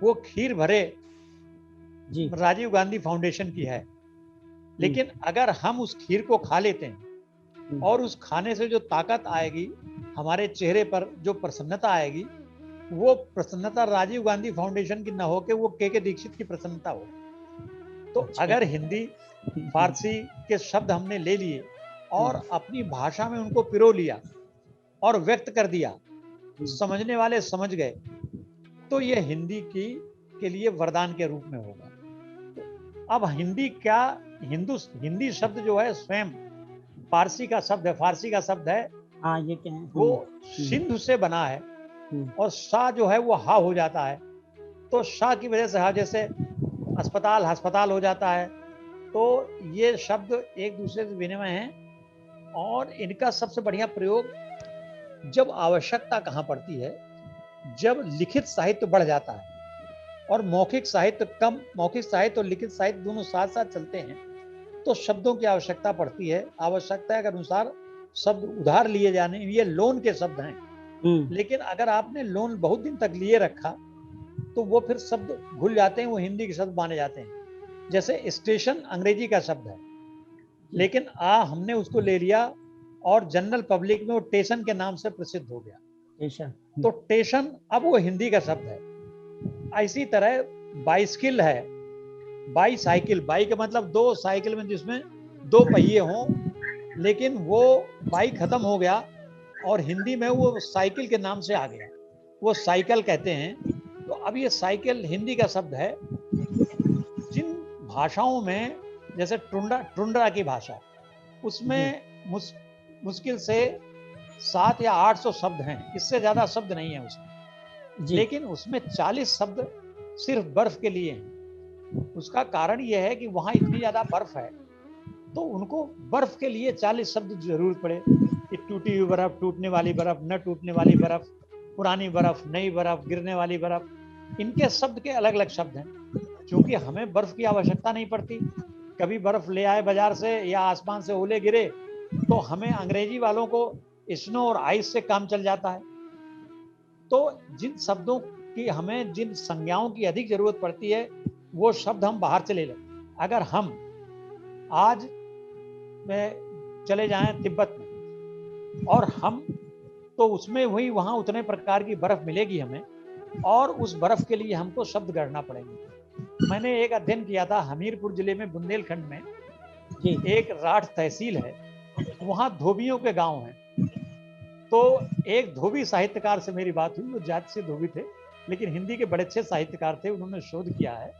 वो खीर भरे जी। राजीव गांधी फाउंडेशन की है, लेकिन अगर हम उस खीर को खा लेते हैं और उस खाने से जो ताकत आएगी, हमारे चेहरे पर जो प्रसन्नता आएगी, वो प्रसन्नता राजीव गांधी फाउंडेशन की ना हो के वो के दीक्षित की प्रसन्नता हो। तो अगर हिंदी फारसी के शब्द हमने ले लिए और अपनी भाषा में उनको पिरो लिया और व्यक्त कर दिया, समझने वाले समझ गए, तो ये हिंदी के लिए वरदान के रूप में होगा। तो अब हिंदी क्या, हिंदी शब्द जो है स्वयं फारसी का शब्द है, फारसी का शब्द है। हाँ, ये क्या है? वो सिंधु से बना है और शाह जो है वो हा हो जाता है, तो शाह की वजह से हा, जैसे अस्पताल हस्पताल हो जाता है। तो ये शब्द एक दूसरे से विनिमय हैं और इनका सबसे बढ़िया प्रयोग जब आवश्यकता कहाँ पड़ती है, जब लिखित साहित्य बढ़ जाता है और मौखिक साहित्य कम, मौखिक साहित्य और लिखित साहित्य दोनों साथ साथ चलते हैं, तो शब्दों की आवश्यकता पड़ती है। आवश्यकता के अनुसार शब्द उधार लिए जाने, ये लोन के शब्द हैं। लेकिन अगर आपने लोन बहुत दिन तक लिए रखा तो वो फिर शब्द भूल जाते हैं, वो हिंदी के शब्द माने जाते हैं। जैसे स्टेशन अंग्रेजी का शब्द है, लेकिन हमने उसको ले लिया और जनरल पब्लिक में वो स्टेशन के नाम से प्रसिद्ध हो गया, तो स्टेशन अब वो हिंदी का शब्द है। इसी तरह बाइसिकल है, बाईसाइकिल, बाई का मतलब दो, साइकिल में जिसमें दो पहिए हों, लेकिन वो बाइक खत्म हो गया और हिंदी में वो साइकिल के नाम से आ गया, वो साइकिल कहते हैं। तो अब ये साइकिल हिंदी का शब्द है। जिन भाषाओं में, जैसे टुंड्रा की भाषा, उसमें मुश्किल से 700 या 800 शब्द हैं, इससे ज्यादा शब्द नहीं है उसमें, लेकिन उसमें 40 शब्द सिर्फ बर्फ के लिए हैं। उसका कारण यह है कि वहां इतनी ज्यादा बर्फ है, तो उनको बर्फ के लिए 40 शब्द जरूरत पड़े कि टूटी हुई बर्फ, टूटने वाली बर्फ, न टूटने वाली बर्फ, पुरानी बर्फ, नई बर्फ, गिरने वाली बर्फ, इनके शब्द के अलग अलग शब्द हैं। क्योंकि हमें बर्फ की आवश्यकता नहीं पड़ती, कभी बर्फ ले आए बाजार से या आसमान से ओले गिरे तो हमें अंग्रेजी वालों को स्नो और आइस से काम चल जाता है। तो जिन शब्दों की हमें, जिन संज्ञाओं की अधिक जरूरत पड़ती है, वो शब्द हम बाहर से ले लें। अगर हम आज में चले जाएं तिब्बत में और हम, तो उसमें वही वहां उतने प्रकार की बर्फ मिलेगी हमें, और उस बर्फ के लिए हमको शब्द गढ़ना पड़ेंगे। मैंने एक अध्ययन किया था हमीरपुर जिले में, बुंदेलखंड में एक राठ तहसील है, वहां धोबियों के गांव हैं। तो एक धोबी साहित्यकार से मेरी बात हुई, वो जाति से धोबी थे लेकिन हिंदी के बड़े अच्छे साहित्यकार थे। उन्होंने शोध किया है,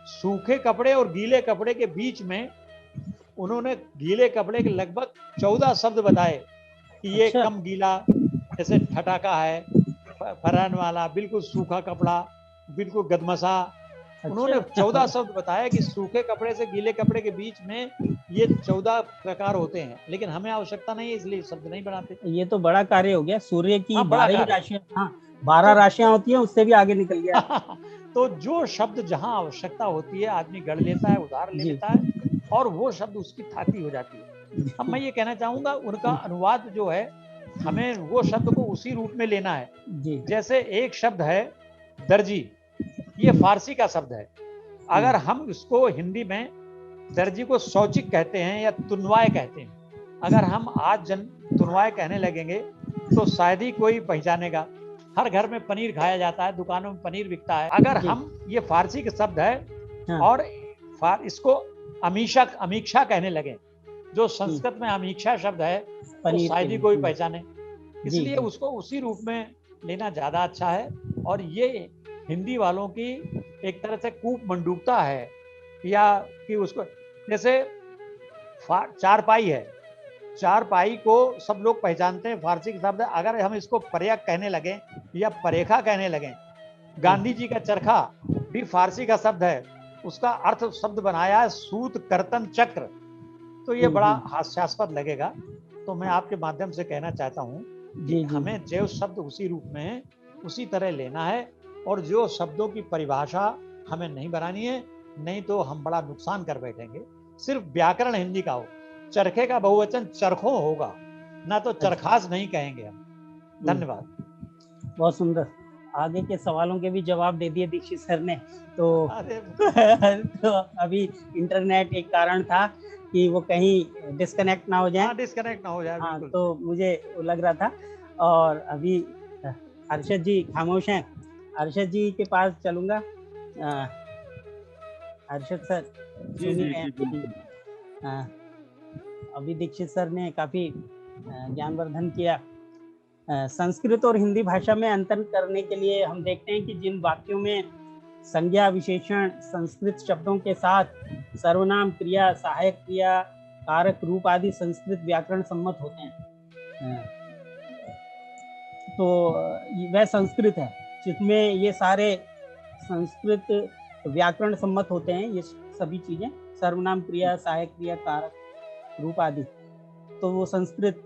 सूखे कपड़े और गीले कपड़े के बीच में उन्होंने गीले कपड़े के लगभग 14 शब्द बताए कि ये कम गीला, जैसे ठटाका है, फरान वाला, बिल्कुल सूखा कपड़ा, बिल्कुल गदमसा। उन्होंने 14 शब्द बताया कि सूखे कपड़े से गीले कपड़े के बीच में ये 14 प्रकार होते हैं, लेकिन हमें आवश्यकता नहीं है, इसलिए शब्द नहीं बनाते। ये तो बड़ा कार्य हो गया। सूर्य की 12 राशियां, 12 राशियां होती हैं, उससे भी आगे निकल गया। तो जो शब्द जहां आवश्यकता होती है आदमी गढ़ लेता है, उधार ले लेता है, और वो शब्द उसकी थाती हो जाती है। अब मैं ये कहना चाहूंगा, उनका अनुवाद जो है हमें वो शब्द को उसी रूप में लेना है। जी जैसे एक शब्द है दर्जी, ये फारसी का शब्द है। अगर हम इसको हिंदी में दर्जी को शौचिक कहते हैं या तुनवाए कहते हैं, अगर हम आज तुनवाए कहने लगेंगे तो शायद ही कोई पहचानेगा। हर घर में पनीर खाया जाता है, दुकानों में पनीर बिकता है। अगर जी। हम ये फारसी का शब्द है हाँ। और इसको अमीक्षा कहने लगे, जो संस्कृत में अमीक्षा शब्द है, तो पनीर शायद ही के कोई लिए। पहचाने। इसलिए जी। उसको उसी रूप में लेना ज्यादा अच्छा है। और ये हिंदी वालों की एक तरह से कूप मंडूकता है, या कि उसको जैसे चारपाई है, चारपाई को सब लोग पहचानते हैं, फारसी का शब्द है। अगर हम इसको पर्यक कहने लगे या परेखा कहने लगे, गांधी जी का चरखा भी फारसी का शब्द है, उसका अर्थ शब्द बनाया है सूत कर्तन चक्र, तो ये बड़ा हास्यास्पद लगेगा। तो मैं आपके माध्यम से कहना चाहता हूँ कि हमें जो शब्द उसी रूप में है उसी तरह लेना है, और जो शब्दों की परिभाषा हमें नहीं बनानी है, नहीं तो हम बड़ा नुकसान कर बैठेंगे। सिर्फ व्याकरण हिंदी का हो, चरखे का बहुवचन चरखों होगा, ना तो चरखास नहीं कहेंगे हम। धन्यवाद। बहुत सुंदर, आगे के सवालों के भी जवाब दे दिए दीक्षित सर ने। तो तो अभी इंटरनेट एक कारण था कि वो कहीं डिस्कनेक्ट ना हो जाए। डिस्कनेक्ट ना हो जाए। हाँ, तो मुझे लग रहा था। और अभी अर्शद जी खामोश हैं, अर्शद जी के पास चलूंगा। अर्शद सर सुनिए, अभी दीक्षित सर ने काफी ज्ञानवर्धन किया। संस्कृत और हिंदी भाषा में अंतर करने के लिए हम देखते हैं कि जिन वाक्यों में संज्ञा विशेषण संस्कृत शब्दों के साथ सर्वनाम क्रिया सहायक क्रिया कारक रूप आदि संस्कृत व्याकरण सम्मत होते हैं, तो वह संस्कृत है जिसमें ये सारे संस्कृत व्याकरण सम्मत होते हैं। ये सभी चीजें सर्वनाम क्रिया सहायक क्रिया कारक रूप आदि, तो वो संस्कृत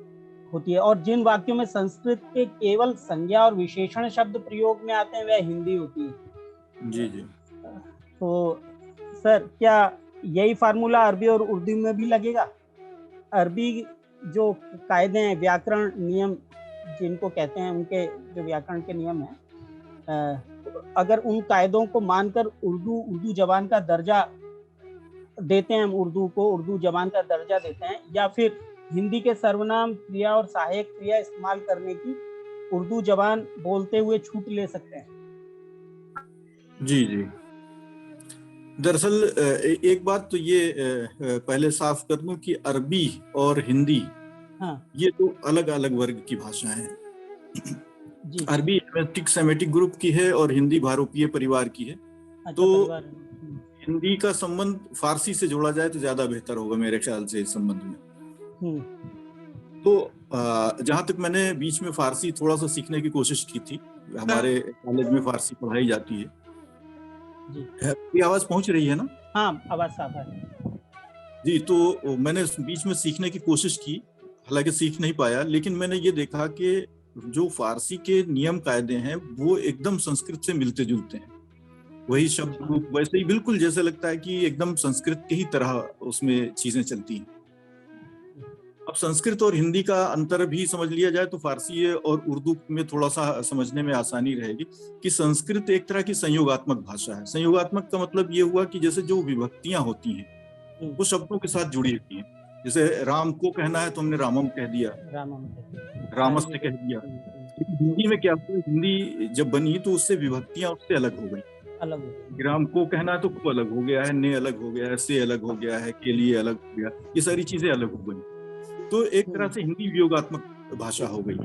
होती है। और जिन वाक्यों में संस्कृत के केवल संज्ञा और विशेषण शब्द प्रयोग में आते हैं वह हिंदी होती है। जी जी। तो सर क्या यही फार्मूला अरबी और उर्दू में भी लगेगा? अरबी जो कायदे हैं, व्याकरण नियम जिनको कहते हैं, उनके जो व्याकरण के नियम हैं, अगर उन कायदों को मानकर उर्दू जबान का दर्जा देते हैं, हम उर्दू को उर्दू जबान का दर्जा देते हैं, या फिर हिंदी के सर्वनाम क्रिया और सहायक क्रिया इस्तेमाल करने की उर्दू जबान बोलते हुए छूट ले सकते हैं? जी जी। दरअसल एक बात तो ये पहले साफ कर दूं कि अरबी और हिंदी, हाँ, ये तो अलग अलग वर्ग की भाषाएं हैं। जी। अरबी सेमेटिक ग्रुप की है और हिंदी भारोपीय परिवार की है। अच्छा, तो परिवार। हिंदी का संबंध फारसी से जोड़ा जाए तो ज्यादा बेहतर होगा मेरे ख्याल से इस संबंध में। तो जहां तक मैंने बीच में फारसी थोड़ा सा सीखने की कोशिश की थी, हमारे कॉलेज में फारसी पढ़ाई जाती है। ये आवाज पहुंच रही है ना? हाँ, आवाज साफ है जी। तो मैंने बीच में सीखने की कोशिश की, हालांकि सीख नहीं पाया, लेकिन मैंने ये देखा कि जो फारसी के नियम कायदे हैं वो एकदम संस्कृत से मिलते जुलते हैं। वही शब्द रूप वैसे ही बिल्कुल जैसे लगता है कि एकदम संस्कृत के ही तरह उसमें चीजें चलती हैं। अब संस्कृत और हिंदी का अंतर भी समझ लिया जाए तो फारसी और उर्दू में थोड़ा सा समझने में आसानी रहेगी कि संस्कृत एक तरह की संयोगात्मक भाषा है। संयोगात्मक का मतलब ये हुआ कि जैसे जो विभक्तियां होती हैं वो शब्दों के साथ जुड़ी होती हैं। जैसे राम को कहना है तो हमने रामम कह दिया, रामस्य कह दिया। हिंदी में क्या हुआ, हिंदी जब बनी तो उससे विभक्तियां उससे अलग हो गई। राम को कहना है तो को अलग हो गया है, ने अलग हो गया है, से अलग हो गया है, के लिए अलग हो गया, ये सारी चीजें अलग हो गई। तो एक तरह से हिंदी वियोगात्मक भाषा हो गई।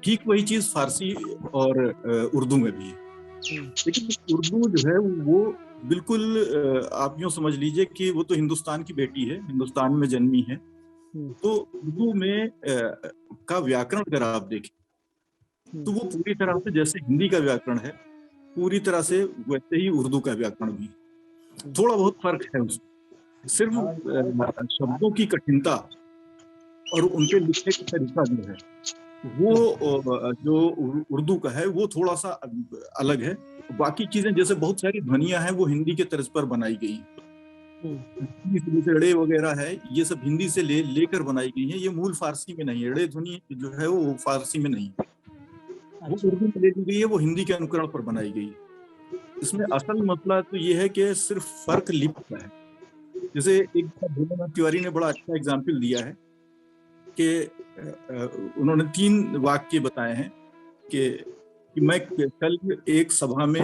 ठीक वही चीज फारसी और उर्दू में भी है। लेकिन उर्दू जो है वो बिल्कुल आप यूं समझ लीजिए कि वो तो हिंदुस्तान की बेटी है, हिंदुस्तान में जन्मी है। तो उर्दू में का व्याकरण अगर आप देखें तो वो पूरी तरह से जैसे हिंदी का व्याकरण है पूरी तरह से वैसे ही उर्दू का व्याकरण भी। थोड़ा बहुत फर्क है उसमें, सिर्फ शब्दों की कठिनता और उनके लिखने का तरीका जो है वो जो उर्दू का है वो थोड़ा सा अलग है। बाकी चीजें जैसे बहुत सारी ध्वनियां हैं वो हिंदी के तर्ज पर बनाई गई हैं। ड़े वगैरह है, ये सब हिंदी से लेकर बनाई गई है, ये मूल फारसी में नहीं है। ड़े ध्वनि जो है वो फारसी में नहीं है, वो उर्दू में ले ली गई है, वो हिंदी के अनुकरण पर बनाई गई है। इसमें असल मसला तो ये है कि सिर्फ फर्क लिपि का है। जैसे एक भोलेनाथ तिवारी ने बड़ा अच्छा एग्जाम्पल दिया है कि उन्होंने 3 वाक्य बताए हैं कि मैं कल एक सभा में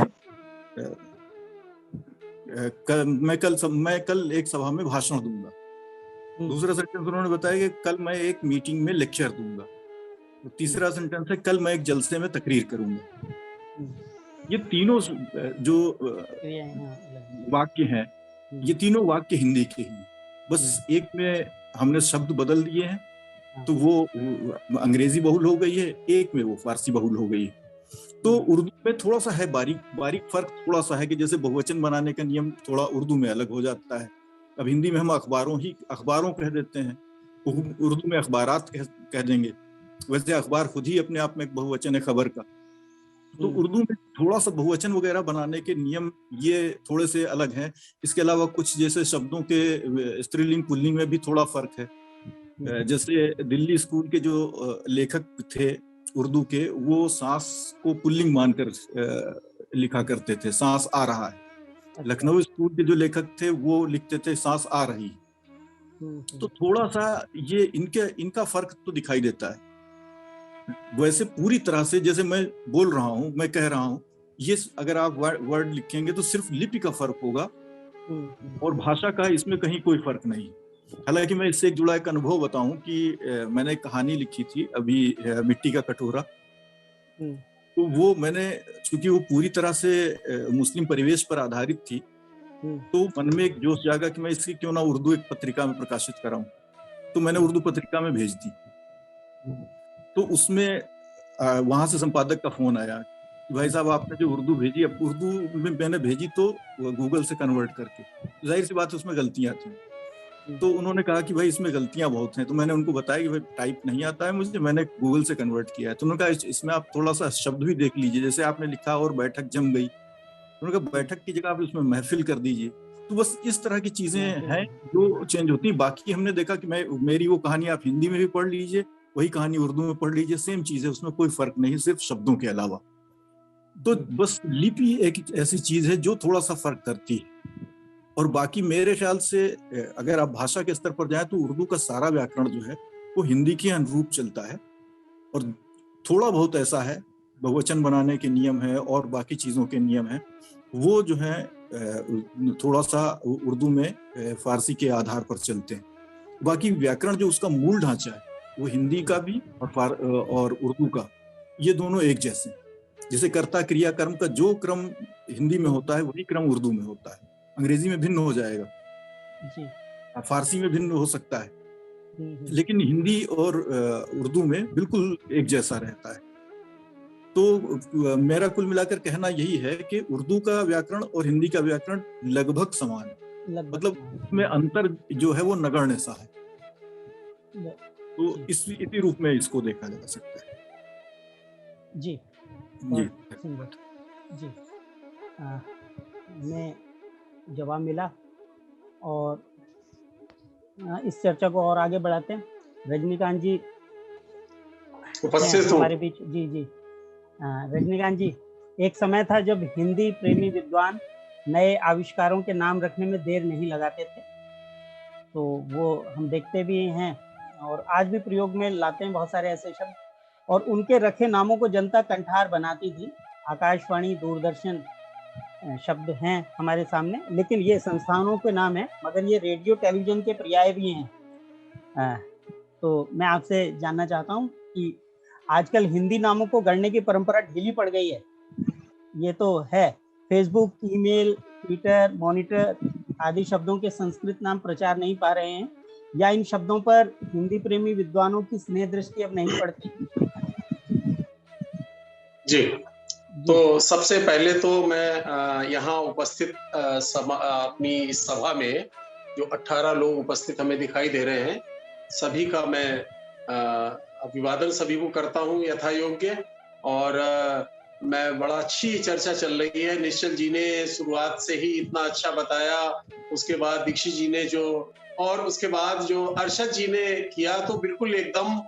मैं कल एक सभा में भाषण दूंगा। दूसरा सेंटेंस उन्होंने बताया कि कल मैं एक मीटिंग में लेक्चर दूंगा। तीसरा सेंटेंस है कल मैं एक जलसे में तकरीर करूंगा। ये तीनों जो वाक्य हैं, ये तीनों वाक्य हिंदी के हैं, बस एक में हमने शब्द बदल दिए हैं तो वो अंग्रेजी बहुल हो गई है, एक में वो फारसी बहुल हो गई है। तो उर्दू में थोड़ा सा है बारीक फर्क थोड़ा सा है कि जैसे बहुवचन बनाने का नियम थोड़ा उर्दू में अलग हो जाता है। अब हिंदी में हम अखबारों कह देते हैं, उर्दू में अखबारात कह देंगे। वैसे अखबार खुद ही अपने आप में एक बहुवचन है खबर का। तो उर्दू में थोड़ा सा बहुवचन वगैरह बनाने के नियम ये थोड़े से अलग हैं। इसके अलावा कुछ जैसे शब्दों के स्त्रीलिंग पुल्लिंग में भी थोड़ा फर्क है। जैसे दिल्ली स्कूल के जो लेखक थे उर्दू के, वो सांस को पुल्लिंग मानकर लिखा करते थे, सांस आ रहा है। लखनऊ स्कूल के जो लेखक थे वो लिखते थे सांस आ रही। तो थोड़ा सा ये इनका फर्क तो दिखाई देता है। वैसे पूरी तरह से जैसे मैं बोल रहा हूँ, मैं कह रहा हूँ, ये अगर आप वर्ड लिखेंगे तो सिर्फ लिपि का फर्क होगा और भाषा का इसमें कहीं कोई फर्क नहीं। हालांकि मैं इससे एक जुड़ा एक अनुभव बताऊं कि मैंने एक कहानी लिखी थी अभी, मिट्टी का कटोरा। तो वो मैंने, चूंकि वो पूरी तरह से मुस्लिम परिवेश पर आधारित थी, तो मन में एक जोश जागा कि मैं इसकी क्यों ना उर्दू एक पत्रिका में प्रकाशित कराऊं। तो मैंने उर्दू पत्रिका में भेज दी। तो उसमें वहां से संपादक का फोन आया, भाई साहब आपने जो उर्दू भेजी, अब उर्दू में मैंने भेजी तो गूगल से कन्वर्ट करके, जाहिर सी बात है उसमें गलतियां थी। तो उन्होंने कहा कि भाई इसमें गलतियां बहुत हैं। तो मैंने उनको बताया कि भाई टाइप नहीं आता है मुझे, मैंने गूगल से कन्वर्ट किया है। तो उन्होंने कहा इसमें आप थोड़ा सा शब्द भी देख लीजिए, जैसे आपने लिखा और बैठक जम गई, उन्होंने कहा बैठक की जगह आप इसमें महफिल कर दीजिए। तो बस इस तरह की चीजें हैं जो चेंज होती। बाकी हमने देखा कि मेरी वो कहानी आप हिंदी में भी पढ़ लीजिए, वही कहानी उर्दू में पढ़ लीजिए, सेम चीज है, उसमें कोई फर्क नहीं, सिर्फ शब्दों के अलावा। तो बस लिपि एक ऐसी चीज है जो थोड़ा सा फर्क करती है। और बाकी मेरे ख्याल से अगर आप भाषा के स्तर पर जाएं तो उर्दू का सारा व्याकरण जो है वो हिंदी के अनुरूप चलता है। और थोड़ा बहुत ऐसा है, बहुवचन बनाने के नियम है और बाकी चीजों के नियम है, वो जो है थोड़ा सा उर्दू में फारसी के आधार पर चलते हैं। बाकी व्याकरण जो उसका मूल ढांचा है वो हिंदी का भी और उर्दू का, ये दोनों एक जैसे। जैसे कर्ता क्रिया कर्म का जो क्रम हिंदी में होता है वही क्रम उर्दू में होता है। अंग्रेजी में भिन्न हो जाएगा जी, फारसी में भिन्न हो सकता है, लेकिन हिंदी और उर्दू में बिल्कुल एक जैसा रहता है। तो मेरा कुल मिलाकर कहना यही है कि उर्दू का व्याकरण और हिंदी का व्याकरण लगभग समान है, मतलब उसमें अंतर जो है वो नगण्य सा है। तो इसी रूप में इसको देखा जा सकता है। जी जी जी, मैं जवाब मिला और इस चर्चा को और आगे बढ़ाते हैं। रजनीकांत जी उपस्थित हमारे बीच। जी जी, रजनीकांत जी, एक समय था जब हिंदी प्रेमी विद्वान नए आविष्कारों के नाम रखने में देर नहीं लगाते थे, तो वो हम देखते भी हैं और आज भी प्रयोग में लाते हैं बहुत सारे ऐसे शब्द, और उनके रखे नामों को जनता कंठार बनाती थी। आकाशवाणी, दूरदर्शन शब्द हैं हमारे सामने, लेकिन ये संस्थानों के नाम हैं, मगर ये रेडियो टेलीविजन के पर्याय भी हैं। तो मैं आपसे जानना चाहता हूँ कि आजकल हिंदी नामों को गढ़ने की परंपरा ढीली पड़ गई है, ये तो है। फेसबुक, ईमेल, ट्विटर, मॉनिटर आदि शब्दों के संस्कृत नाम प्रचार नहीं पा रहे हैं, या इन शब्दों पर हिंदी प्रेमी विद्वानों की स्नेह दृष्टि अब नहीं पड़ती? जी, तो सबसे पहले तो मैं यहाँ उपस्थित अपनी इस सभा में जो 18 लोग उपस्थित हमें दिखाई दे रहे हैं, सभी का मैं अभिवादन सभी को करता हूँ यथा योग्य। और मैं बड़ा अच्छी चर्चा चल रही है। निश्चल जी ने शुरुआत से ही इतना अच्छा बताया, उसके बाद दीक्षित जी ने जो, और उसके बाद जो अरशद जी ने किया, तो बिल्कुल एकदम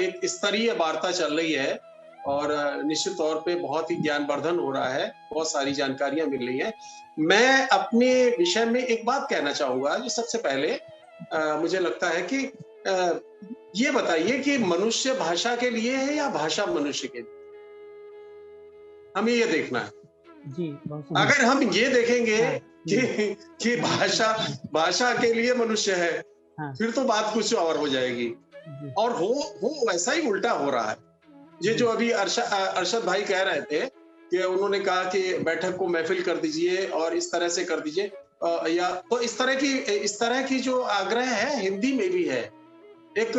एक स्तरीय वार्ता चल रही है और निश्चित तौर पे बहुत ही ज्ञानवर्धन हो रहा है, बहुत सारी जानकारियां मिल रही हैं। मैं अपने विषय में एक बात कहना चाहूंगा। जो सबसे पहले मुझे लगता है कि ये बताइए कि मनुष्य भाषा के लिए है या भाषा मनुष्य के लिए? हमें ये देखना है। जी, बहुत सुंदर। अगर हम ये देखेंगे हाँ, कि भाषा के लिए मनुष्य है, हाँ, फिर तो बात कुछ और हो जाएगी। जी, और हो वैसा ही उल्टा हो रहा है। ये जो अभी अरशद भाई कह रहे थे कि उन्होंने कहा कि बैठक को महफिल कर दीजिए और इस तरह से कर दीजिए, या तो इस तरह की जो आग्रह है हिंदी में भी है। एक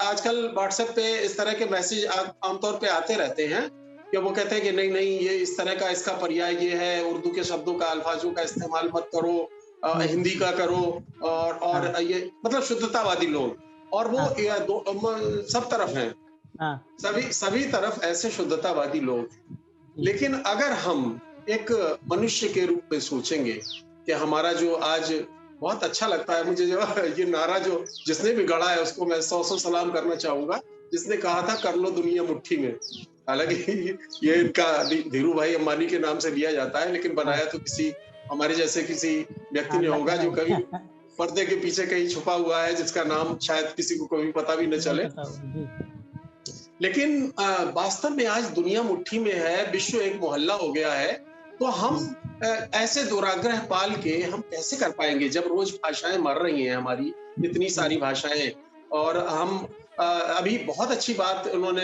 आजकल व्हाट्सएप पे इस तरह के मैसेज आमतौर पे आते रहते हैं कि वो कहते हैं कि नहीं नहीं, ये इस तरह का, इसका पर्याय ये है, उर्दू के शब्दों का, अल्फाजों का इस्तेमाल मत करो, हिंदी का करो, और ये मतलब शुद्धतावादी लोग, और वो सब तरफ हैं, सभी तरफ ऐसे शुद्धतावादी लोग। लेकिन अगर हम एक मनुष्य के रूप में सोचेंगे कि हमारा जो आज बहुत अच्छा लगता है मुझे, जो ये नारा जो जिसने भी गढ़ा है उसको मैं 100 सलाम करना चाहूंगा, जिसने कहा था कर लो दुनिया मुट्ठी में। हालांकि ये इनका धीरू भाई अंबानी के नाम से लिया जाता है, लेकिन बनाया तो किसी हमारे जैसे किसी व्यक्ति ने होगा जो कभी पर्दे के पीछे कहीं छुपा हुआ है, जिसका नाम शायद किसी को कभी पता भी न चले। लेकिन वास्तव में आज दुनिया मुट्ठी में है, विश्व एक मोहल्ला हो गया है। तो हम ऐसे दुराग्रह पाल के हम कैसे कर पाएंगे जब रोज भाषाएं मर रही हैं हमारी, इतनी सारी भाषाएं। और हम अभी बहुत अच्छी बात उन्होंने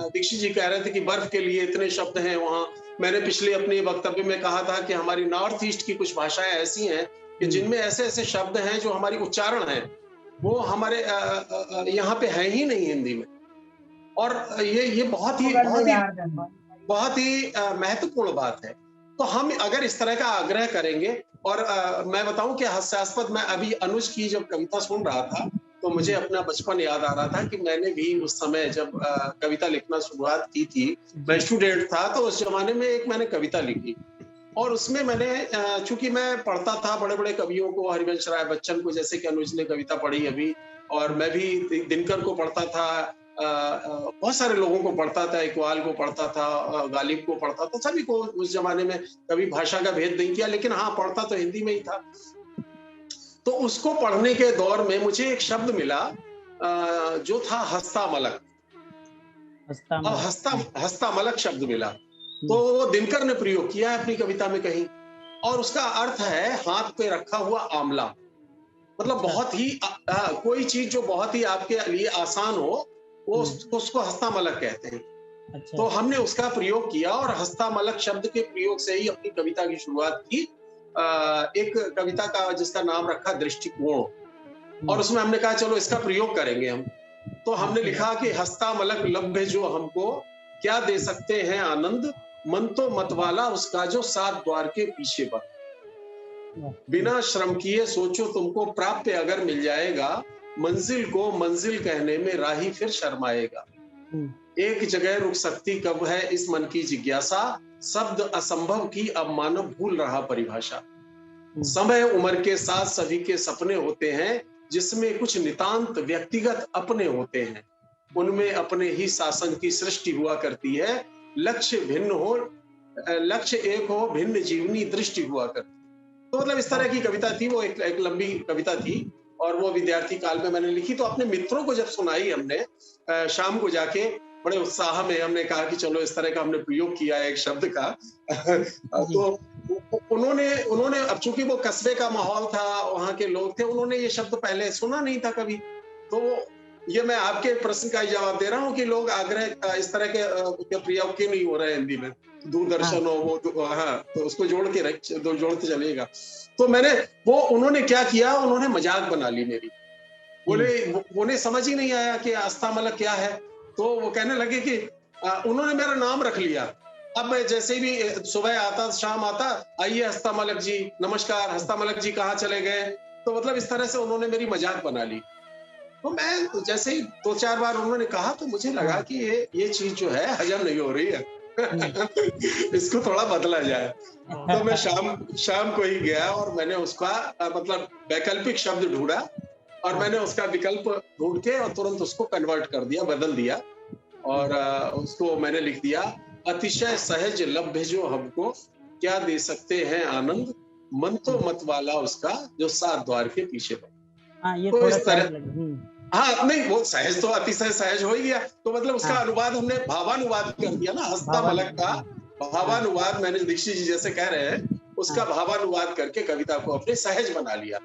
दीक्षित जी कह रहे थे कि बर्फ के लिए इतने शब्द हैं वहाँ। मैंने पिछले अपने वक्तव्य में कहा था कि हमारी नॉर्थ ईस्ट की कुछ भाषाएं ऐसी हैं कि जिनमें ऐसे ऐसे शब्द हैं जो हमारी उच्चारण है वो हमारे यहाँ पे है ही नहीं हिंदी में। और ये बहुत ही महत्वपूर्ण बात है। तो हम अगर इस तरह का आग्रह करेंगे, और मैं बताऊं कि हास्यास्पद, मैं अभी अनुज की जब कविता सुन रहा था तो मुझे अपना बचपन याद आ रहा था कि मैंने भी उस समय जब कविता लिखना शुरुआत की थी, मैं स्टूडेंट था, तो उस जमाने में एक मैंने कविता लिखी। और उसमें मैंने चूंकि मैं पढ़ता था बड़े बड़े कवियों को, हरिवंश राय बच्चन को, जैसे कि अनुज ने कविता पढ़ी अभी, और मैं भी दिनकर को पढ़ता था, बहुत सारे लोगों को पढ़ता था, इकबाल को पढ़ता था, गालिब को पढ़ता था, सभी को। उस जमाने में कभी भाषा का भेद नहीं किया, लेकिन हाँ पढ़ता तो हिंदी में ही था। तो उसको पढ़ने के दौर में मुझे एक शब्द मिला जो था हस्तामलक। हस्तामलक शब्द मिला, तो वो दिनकर ने प्रयोग किया है अपनी कविता में कहीं, और उसका अर्थ है हाथ पे रखा हुआ आंवला। मतलब बहुत ही कोई चीज जो बहुत ही आपके लिए आसान हो, वो उसको हस्तामलक कहते हैं। अच्छा। तो हमने उसका प्रयोग किया और हस्तामलक शब्द के प्रयोग से ही अपनी कविता की शुरुआत की। एक कविता का जिसका नाम रखा दृष्टिकोण, और उसमें हमने कहा चलो इसका प्रयोग करेंगे हम। तो हमने लिखा कि हस्तामलक लभ्य जो हमको, क्या दे सकते हैं आनंद, मन तो मतवाला उसका जो 7 द्वार के पीछे बंद। बिना श्रम किए सोचो तुमको प्राप्य अगर मिल जाएगा, मंजिल को मंजिल कहने में राही फिर शर्माएगा। एक जगह रुक सकती कब है इस मन की जिज्ञासा, शब्द असंभव की अब मानव भूल रहा परिभाषा। समय उम्र के साथ सभी के सपने होते हैं, जिसमें कुछ नितांत व्यक्तिगत अपने होते हैं, उनमें अपने ही शासन की सृष्टि हुआ करती है। लक्ष्य एक हो भिन्न जीवनी दृष्टि हुआ करती। तो मतलब इस तरह की कविता थी वो, एक लंबी कविता थी, और वो विद्यार्थी काल में मैंने लिखी। तो अपने मित्रों को जब सुनाई हमने शाम को जाके, बड़े उत्साह में हमने कहा कि चलो इस तरह का हमने प्रयोग किया है एक शब्द का। तो उन्होंने अब चूंकि वो कस्बे का माहौल था, वहां के लोग थे, उन्होंने ये शब्द पहले सुना नहीं था कभी। तो ये मैं आपके प्रश्न का ही जवाब दे रहा हूँ कि लोग आग्रह इस तरह के प्रयोग क्यों नहीं हो रहे हैं हिंदी में। दूरदर्शन हो वो, तो उसको जोड़ते चलिएगा। तो मैंने उन्होंने क्या किया, उन्होंने मजाक बना ली मेरी। उन्हें समझ ही नहीं आया कि हस्तामलक क्या है। तो वो कहने लगे कि उन्होंने मेरा नाम रख लिया। अब मैं जैसे भी सुबह आता शाम आता, आइए हस्तामलक जी, नमस्कार हस्तामलक जी कहाँ चले गए। तो मतलब इस तरह से उन्होंने मेरी मजाक बना ली। तो मैं जैसे ही 2-4 बार उन्होंने कहा, तो मुझे लगा कि ये चीज जो है हजम नहीं हो रही है। इसको थोड़ा बदला जाए। तो मैं शाम को ही गया और मैंने उसका मतलब वैकल्पिक शब्द ढूंढा और मैंने उसका विकल्प ढूंढ के और तुरंत उसको कन्वर्ट कर दिया, बदल दिया और उसको मैंने लिख दिया, अतिशय सहज लभ्य जो हमको क्या दे सकते हैं आनंद, मन तो मत वाला उसका जो सात द्वार के पीछे पड़ा। ये तो थोड़ा इस तरह सहज हाँ नहीं वो सहज तो अतिशय सहज हो ही गया, तो मतलब उसका अनुवाद हमने भावानुवाद कर दिया ना, हस्तामलक का भावानुवाद मैंने दीक्षित जी जैसे कह रहे हैं उसका भावानुवाद करके कविता को अपने सहज बना लिया।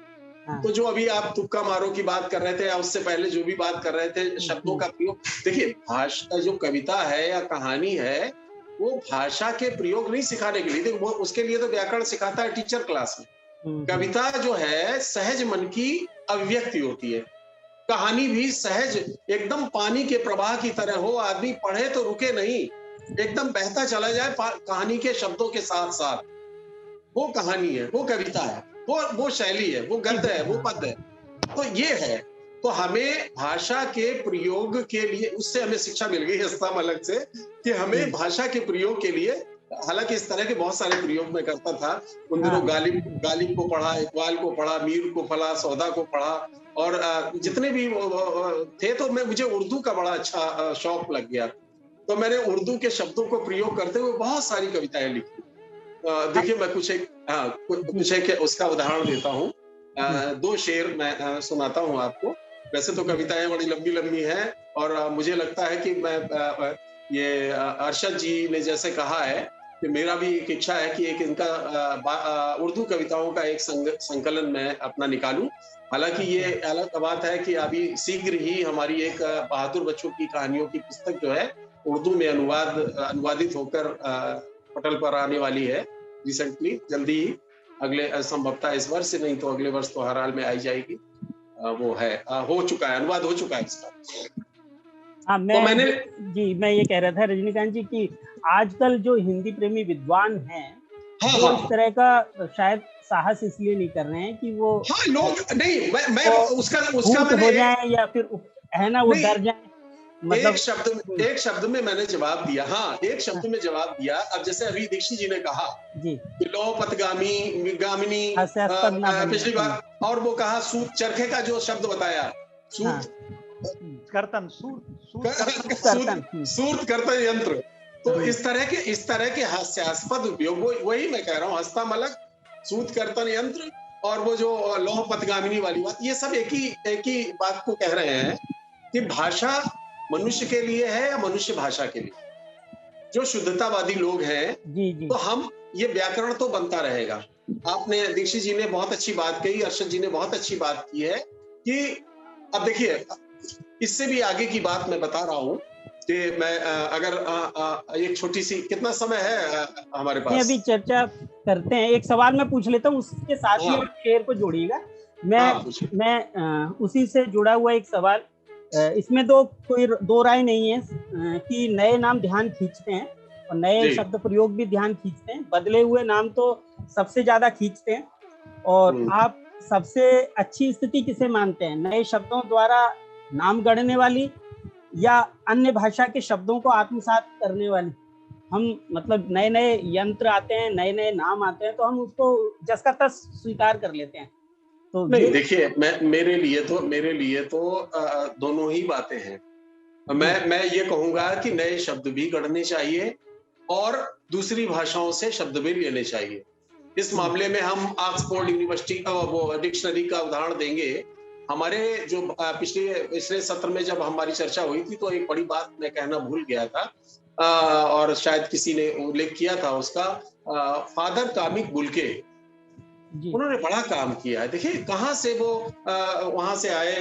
तो जो अभी आप तुक्का मारो की बात कर रहे थे या उससे पहले जो भी बात कर रहे थे शब्दों का प्रयोग, देखिए भाषा जो कविता है या कहानी है वो भाषा के प्रयोग नहीं सिखाने के लिए, वो उसके लिए तो व्याकरण सिखाता है टीचर क्लास में। कविता जो है सहज मन की अभिव्यक्ति होती है, कहानी भी सहज एकदम पानी के प्रवाह की तरह हो, आदमी पढ़े तो रुके नहीं, एकदम बहता चला जाए कहानी के शब्दों के साथ साथ, वो कहानी है, वो कविता है, वो शैली है, वो गद्य है, वो पद है। तो ये है, तो हमें भाषा के प्रयोग के लिए उससे हमें शिक्षा मिल गई हस्तामलक से कि हमें भाषा के प्रयोग के लिए, हालांकि इस तरह के बहुत सारे प्रयोग मैं करता था उन दिनों, गालिब को पढ़ा, इकबाल को पढ़ा, मीर को पढ़ा, सौदा को पढ़ा और जितने भी थे, तो मुझे उर्दू का बड़ा अच्छा शौक लग गया, तो मैंने उर्दू के शब्दों को प्रयोग करते हुए बहुत सारी कविताएं लिखी। देखिए मैं कुछ एक उसका उदाहरण देता हूँ, दो शेर मैं सुनाता हूँ आपको। वैसे तो कविताएं बड़ी लंबी लंबी हैं और मुझे लगता है कि मैं ये अरशद जी ने जैसे कहा है कि मेरा भी एक इच्छा है कि एक इनका उर्दू कविताओं का एक संकलन मैं अपना निकालूं। हालांकि ये अलग बात है कि अभी शीघ्र ही हमारी एक बहादुर बच्चों की कहानियों की पुस्तक जो है उर्दू में अनुवादित होकर पटल पर आने वाली है रिसेंटली, जल्दी ही, अगले संभवतः इस वर्ष से नहीं तो अगले वर्ष तो हर हाल में आई जाएगी। वो है हो चुका है, अनुवाद हो चुका है इसका। हाँ मैं ये कह रहा था रजनीकांत जी कि आजकल जो हिंदी प्रेमी विद्वान हैं वो इस तरह का शायद साहस इसलिए नहीं कर रहे हैं कि वो लोग नहीं मैं उसका हो जाए या फिर है ना वो डर जाए। मतलब एक शब्द में मैंने जवाब दिया, हाँ एक शब्द में जवाब दिया। अब जैसे अभी दीक्षित जी ने कहा कि लौह पथगामी गामिनी पिछली बार, और वो कहा सूत, चरखे का जो शब्द बताया सूत कर्तन, सूत कर्तन यंत्र, तो इस तरह के हास्यास्पद उपयोग, वही मैं कह रहा हूँ, हस्तामलक, सूत कर्तन यंत्र और वो जो लौह पथगामिनी वाली बात, ये सब एक ही बात को कह रहे हैं कि भाषा मनुष्य के लिए है या मनुष्य भाषा के लिए। जो शुद्धतावादी लोग हैं तो हम ये व्याकरण तो बनता रहेगा। आपने दीक्षित जी ने बहुत अच्छी बात कही, अर्शद जी ने बहुत अच्छी बात की है कि अब देखिए इससे भी आगे की बात मैं बता रहा हूँ कि मैं अगर एक छोटी सी, कितना समय है हमारे पास? अभी चर्चा करते हैं, एक सवाल मैं पूछ लेता हूँ, उसके साथ ही आप शेर को जोड़िएगा। मैं उसी से जुड़ा हुआ एक सवाल, इसमें कोई दो राय नहीं है कि नए नाम ध्यान खींचते हैं और नए शब्द प्रयोग भी ध्यान खींचते हैं, बदले हुए नाम तो सबसे ज्यादा खींचते हैं। और आप सबसे अच्छी स्थिति किसे मानते हैं, नए शब्दों द्वारा नाम गढ़ने वाली या अन्य भाषा के शब्दों को आत्मसात करने वाली? हम मतलब नए नए यंत्र आते हैं, नए नए नाम आते हैं तो हम उसको जस का तस स्वीकार कर लेते हैं। तो नहीं देखिए, मेरे लिए तो दोनों ही बातें हैं। मैं ये कहूंगा कि नए शब्द भी गढ़ने चाहिए और दूसरी भाषाओं से शब्द भी लेने चाहिए। इस मामले में हम ऑक्सफोर्ड यूनिवर्सिटी वो डिक्शनरी का उदाहरण देंगे। हमारे जो पिछले सत्र में जब हमारी चर्चा हुई थी तो एक बड़ी बात मैं कहना भूल गया था और शायद किसी ने उल्लेख किया था उसका, फादर कामिक बुल्के, उन्होंने बड़ा काम किया है। देखिए कहाँ से वो वहां से आए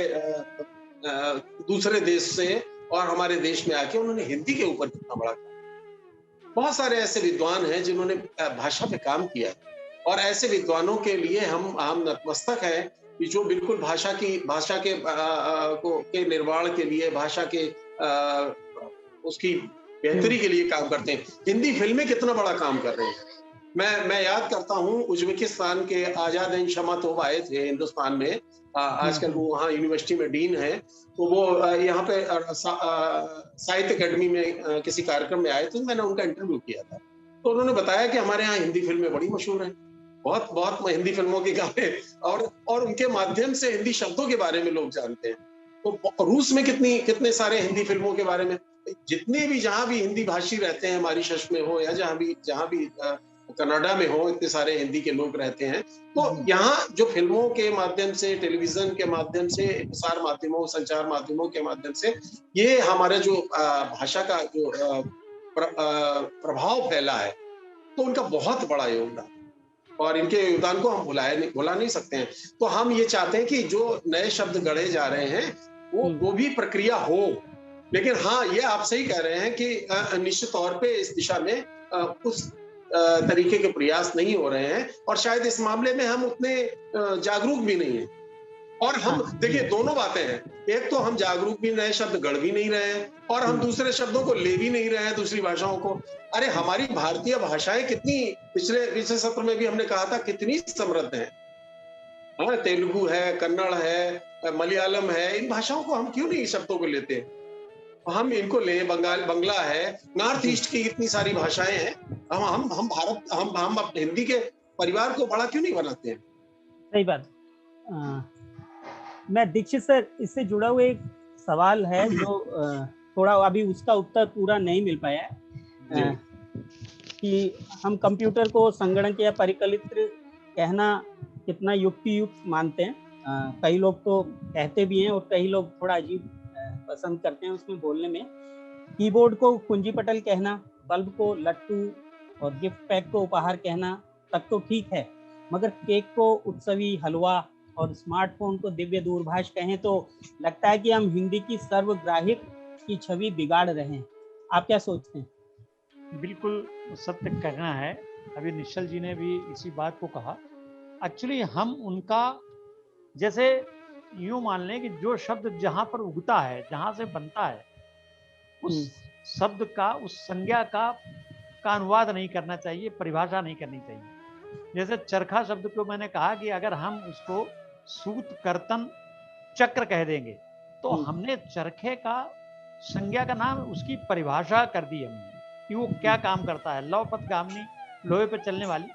दूसरे देश से और हमारे देश में आके उन्होंने हिंदी के ऊपर कितना बड़ा काम। बहुत सारे ऐसे विद्वान हैं जिन्होंने भाषा पे काम किया और ऐसे विद्वानों के लिए हम नतमस्तक हैं कि जो बिल्कुल भाषा के निर्माण के लिए, भाषा के उसकी बेहतरी के लिए काम करते हैं। हिंदी फिल्में कितना बड़ा काम कर रही हैं, मैं याद करता हूँ उज्बेकिस्तान के आजाद हिंद शमातोव आए थे हिंदुस्तान में, आजकल वो वहाँ यूनिवर्सिटी में डीन है, तो वो यहाँ पे साहित्य अकेडमी में किसी कार्यक्रम में आए थे, मैंने उनका इंटरव्यू किया था। तो उन्होंने बताया कि हमारे यहाँ हिंदी फिल्में बड़ी मशहूर हैं, बहुत बहुत हिंदी फिल्मों के गाने और उनके माध्यम से हिंदी शब्दों के बारे में लोग जानते हैं। तो रूस में कितने सारे हिंदी फिल्मों के बारे में, जितने भी जहाँ भी हिंदी भाषी रहते हैं, मॉरीशस में हो या जहाँ भी कनाडा में हो, इतने सारे हिंदी के लोग रहते हैं। तो यहाँ जो फिल्मों के माध्यम से, टेलीविजन के माध्यम से, प्रसार माध्यमों, संचार माध्यमों के माध्यम से ये हमारे जो भाषा का जो प्रभाव फैला है, तो उनका बहुत बड़ा योगदान, और इनके योगदान को हम भुला नहीं सकते हैं। तो हम ये चाहते हैं कि जो नए शब्द गढ़े जा रहे हैं वो भी प्रक्रिया हो। लेकिन हाँ, ये आप सही कह रहे हैं कि निश्चित तौर पे इस दिशा में उस तरीके के प्रयास नहीं हो रहे हैं, और शायद इस मामले में हम उतने जागरूक भी नहीं हैं। और हम देखिए, दोनों बातें हैं, एक तो हम जागरूक भी नए शब्द गढ़ भी नहीं रहे हैं, और हम दूसरे शब्दों को ले भी नहीं रहे हैं, दूसरी भाषाओं को। अरे हमारी भारतीय भाषाएं कितनी, पिछले सत्र में भी हमने कहा था, कितनी समृद्ध हैं। हाँ, तेलुगु है, कन्नड़ है, मलयालम है, इन भाषाओं को हम क्यों नहीं शब्दों को लेते हैं? हम इनको ले, बंगला है, नॉर्थ ईस्ट की इतनी सारी भाषाएं हैं, हम अपने हिंदी के परिवार को बड़ा क्यों नहीं बनाते हैं? सही बात। मैं दीक्षित सर, इससे जुड़ा हुआ एक सवाल है जो थोड़ा अभी उसका उत्तर पूरा नहीं मिल पाया है, कि हम कंप्यूटर को संगणक या परिकलित कहना कितना युक्ति मानते हैं। कई लोग तो कहते भी हैं और कई लोग थोड़ा अजीब पसंद करते हैं उसमें बोलने में। कीबोर्ड को कुंजी पटल कहना, बल्ब को लट्टू और गिफ्ट पैक को उपहार कहना तक तो ठीक है, मगर केक को उत्सवी हलवा और स्मार्टफोन को दिव्य दूरभाष कहें तो लगता है कि हम हिंदी की सर्वग्राहिक की छवि बिगाड़ रहे हैं। आप क्या सोचते हैं? बिल्कुल सत्य कहना है। अभी निश्चल जी ने भी इसी बात को कहा। एक्चुअली हम उनका, जैसे यूं मान लें कि जो शब्द जहां पर उगता है, जहां से बनता है, उस शब्द का, उस संज्ञा का अनुवाद नहीं करना चाहिए, परिभाषा नहीं करनी चाहिए। जैसे चरखा शब्द को मैंने कहा कि अगर हम उसको सूत, कर्तन, चक्र कह देंगे तो हमने चरखे का संज्ञा का नाम, उसकी परिभाषा कर दी हमने कि वो क्या काम करता है। लौह पथगामिनी, लोहे पे चलने वाली।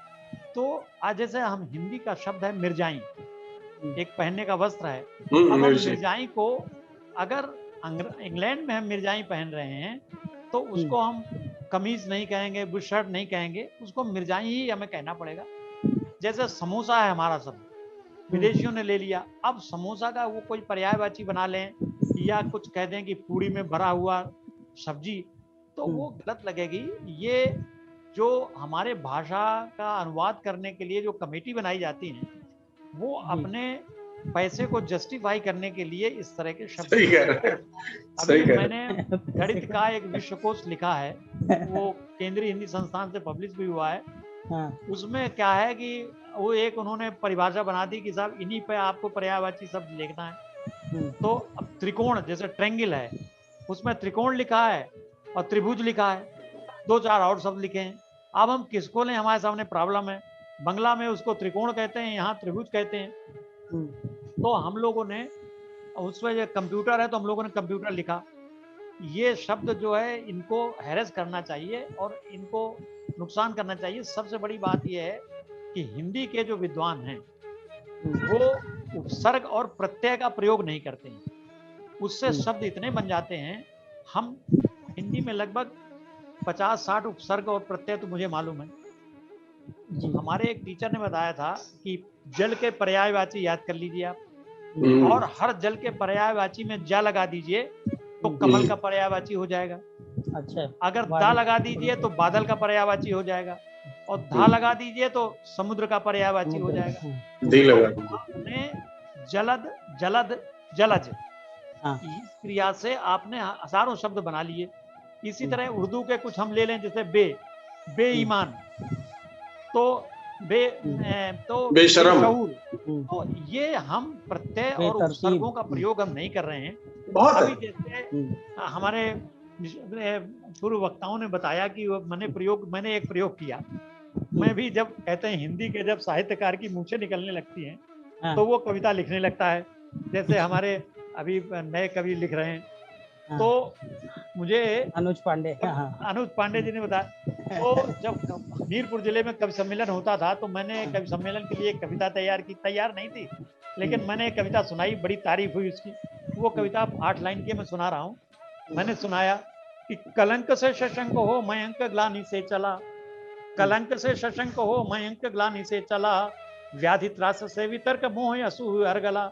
तो आज जैसे हम हिंदी का शब्द है मिर्जाई, एक पहनने का वस्त्र है। अब हम मिर्जाई को, अगर इंग्लैंड में हम मिर्जाई पहन रहे हैं तो उसको हम कमीज नहीं कहेंगे, बुशर्ट नहीं कहेंगे, उसको मिर्जाई ही हमें कहना पड़ेगा। जैसे समोसा है हमारा शब्द, विदेशियों ने ले लिया, अब समोसा का वो कोई पर्यायवाची बना लें या कुछ कह दें कि पूड़ी में भरा हुआ सब्जी, तो वो गलत लगेगी। ये जो हमारे भाषा का अनुवाद करने के लिए जो कमेटी बनाई जाती है, वो अपने पैसे को जस्टिफाई करने के लिए इस तरह के शब्द, अभी मैंने गणित का एक विश्वकोश लिखा है, वो केंद्रीय हिंदी संस्थान से पब्लिश भी हुआ है। उसमें क्या है कि वो एक उन्होंने परिभाषा बना दी कि साहब इन्हीं पे आपको पर्यायवाची शब्द लिखना है। तो अब त्रिकोण, जैसे ट्रेंगल है, उसमें त्रिकोण लिखा है और त्रिभुज लिखा है, 2-4 और शब्द लिखे हैं। अब हम किसको लें? हमारे सामने प्रॉब्लम है। बंगला में उसको त्रिकोण कहते हैं, यहाँ त्रिभुज कहते हैं। तो हम लोगों ने उसमें जो कंप्यूटर है तो हम लोगों ने कंप्यूटर लिखा। ये शब्द जो है इनको हैरेस करना चाहिए और इनको नुकसान करना चाहिए। सबसे बड़ी बात यह है कि हिंदी के जो विद्वान हैं वो उपसर्ग और प्रत्यय का प्रयोग नहीं करते हैं, उससे शब्द इतने बन जाते हैं। हम हिंदी में लगभग 50-60 उपसर्ग और प्रत्यय तो मुझे मालूम है। हमारे एक टीचर ने बताया था कि जल के पर्यायवाची याद कर लीजिए आप, और हर जल के पर्यायवाची में जा लगा दीजिए तो कमल का पर्यायवाची हो जाएगा। अच्छा, अगर दा लगा दीजिए तो बादल का पर्यायवाची हो जाएगा, और धा लगा दीजिए तो समुद्र का पर्यायवाची हो जाएगा। आपने जलद, जलद, जलज, इस क्रिया से आपने हजारों शब्द बना लिए। इसी तरह उर्दू के कुछ हम ले लें, जैसे बेईमान, तो बेशरम, तो ये हम प्रत्यय और उपसर्गों का प्रयोग हम नहीं कर रहे हैं। अभी जैसे हमारे पूर्व वक्ताओं ने बताया कि मैंने एक प्रयोग किया मैं भी जब कहते हैं हिंदी के जब साहित्यकार की मूंछें निकलने लगती हैं हाँ। तो वो कविता लिखने लगता है। जैसे हमारे अभी नए कवि लिख रहे हैं, हाँ। तो मुझे अनुज पांडे, हाँ। अनुज पांडे जी ने बताया, तो जब हमीरपुर जिले में कवि सम्मेलन होता था तो मैंने कवि सम्मेलन के लिए एक कविता तैयार नहीं थी, लेकिन मैंने एक कविता सुनाई, बड़ी तारीफ हुई उसकी। वो कविता 8 लाइन की मैं सुना रहा हूँ। मैंने सुनाया कि कलंक से शशंक हो मयंक ग्लानि से चला, कलंक से शशंक हो मयंक ग्लानि से चला, व्याधि त्रास से वितर्क मोह असू अर्गला,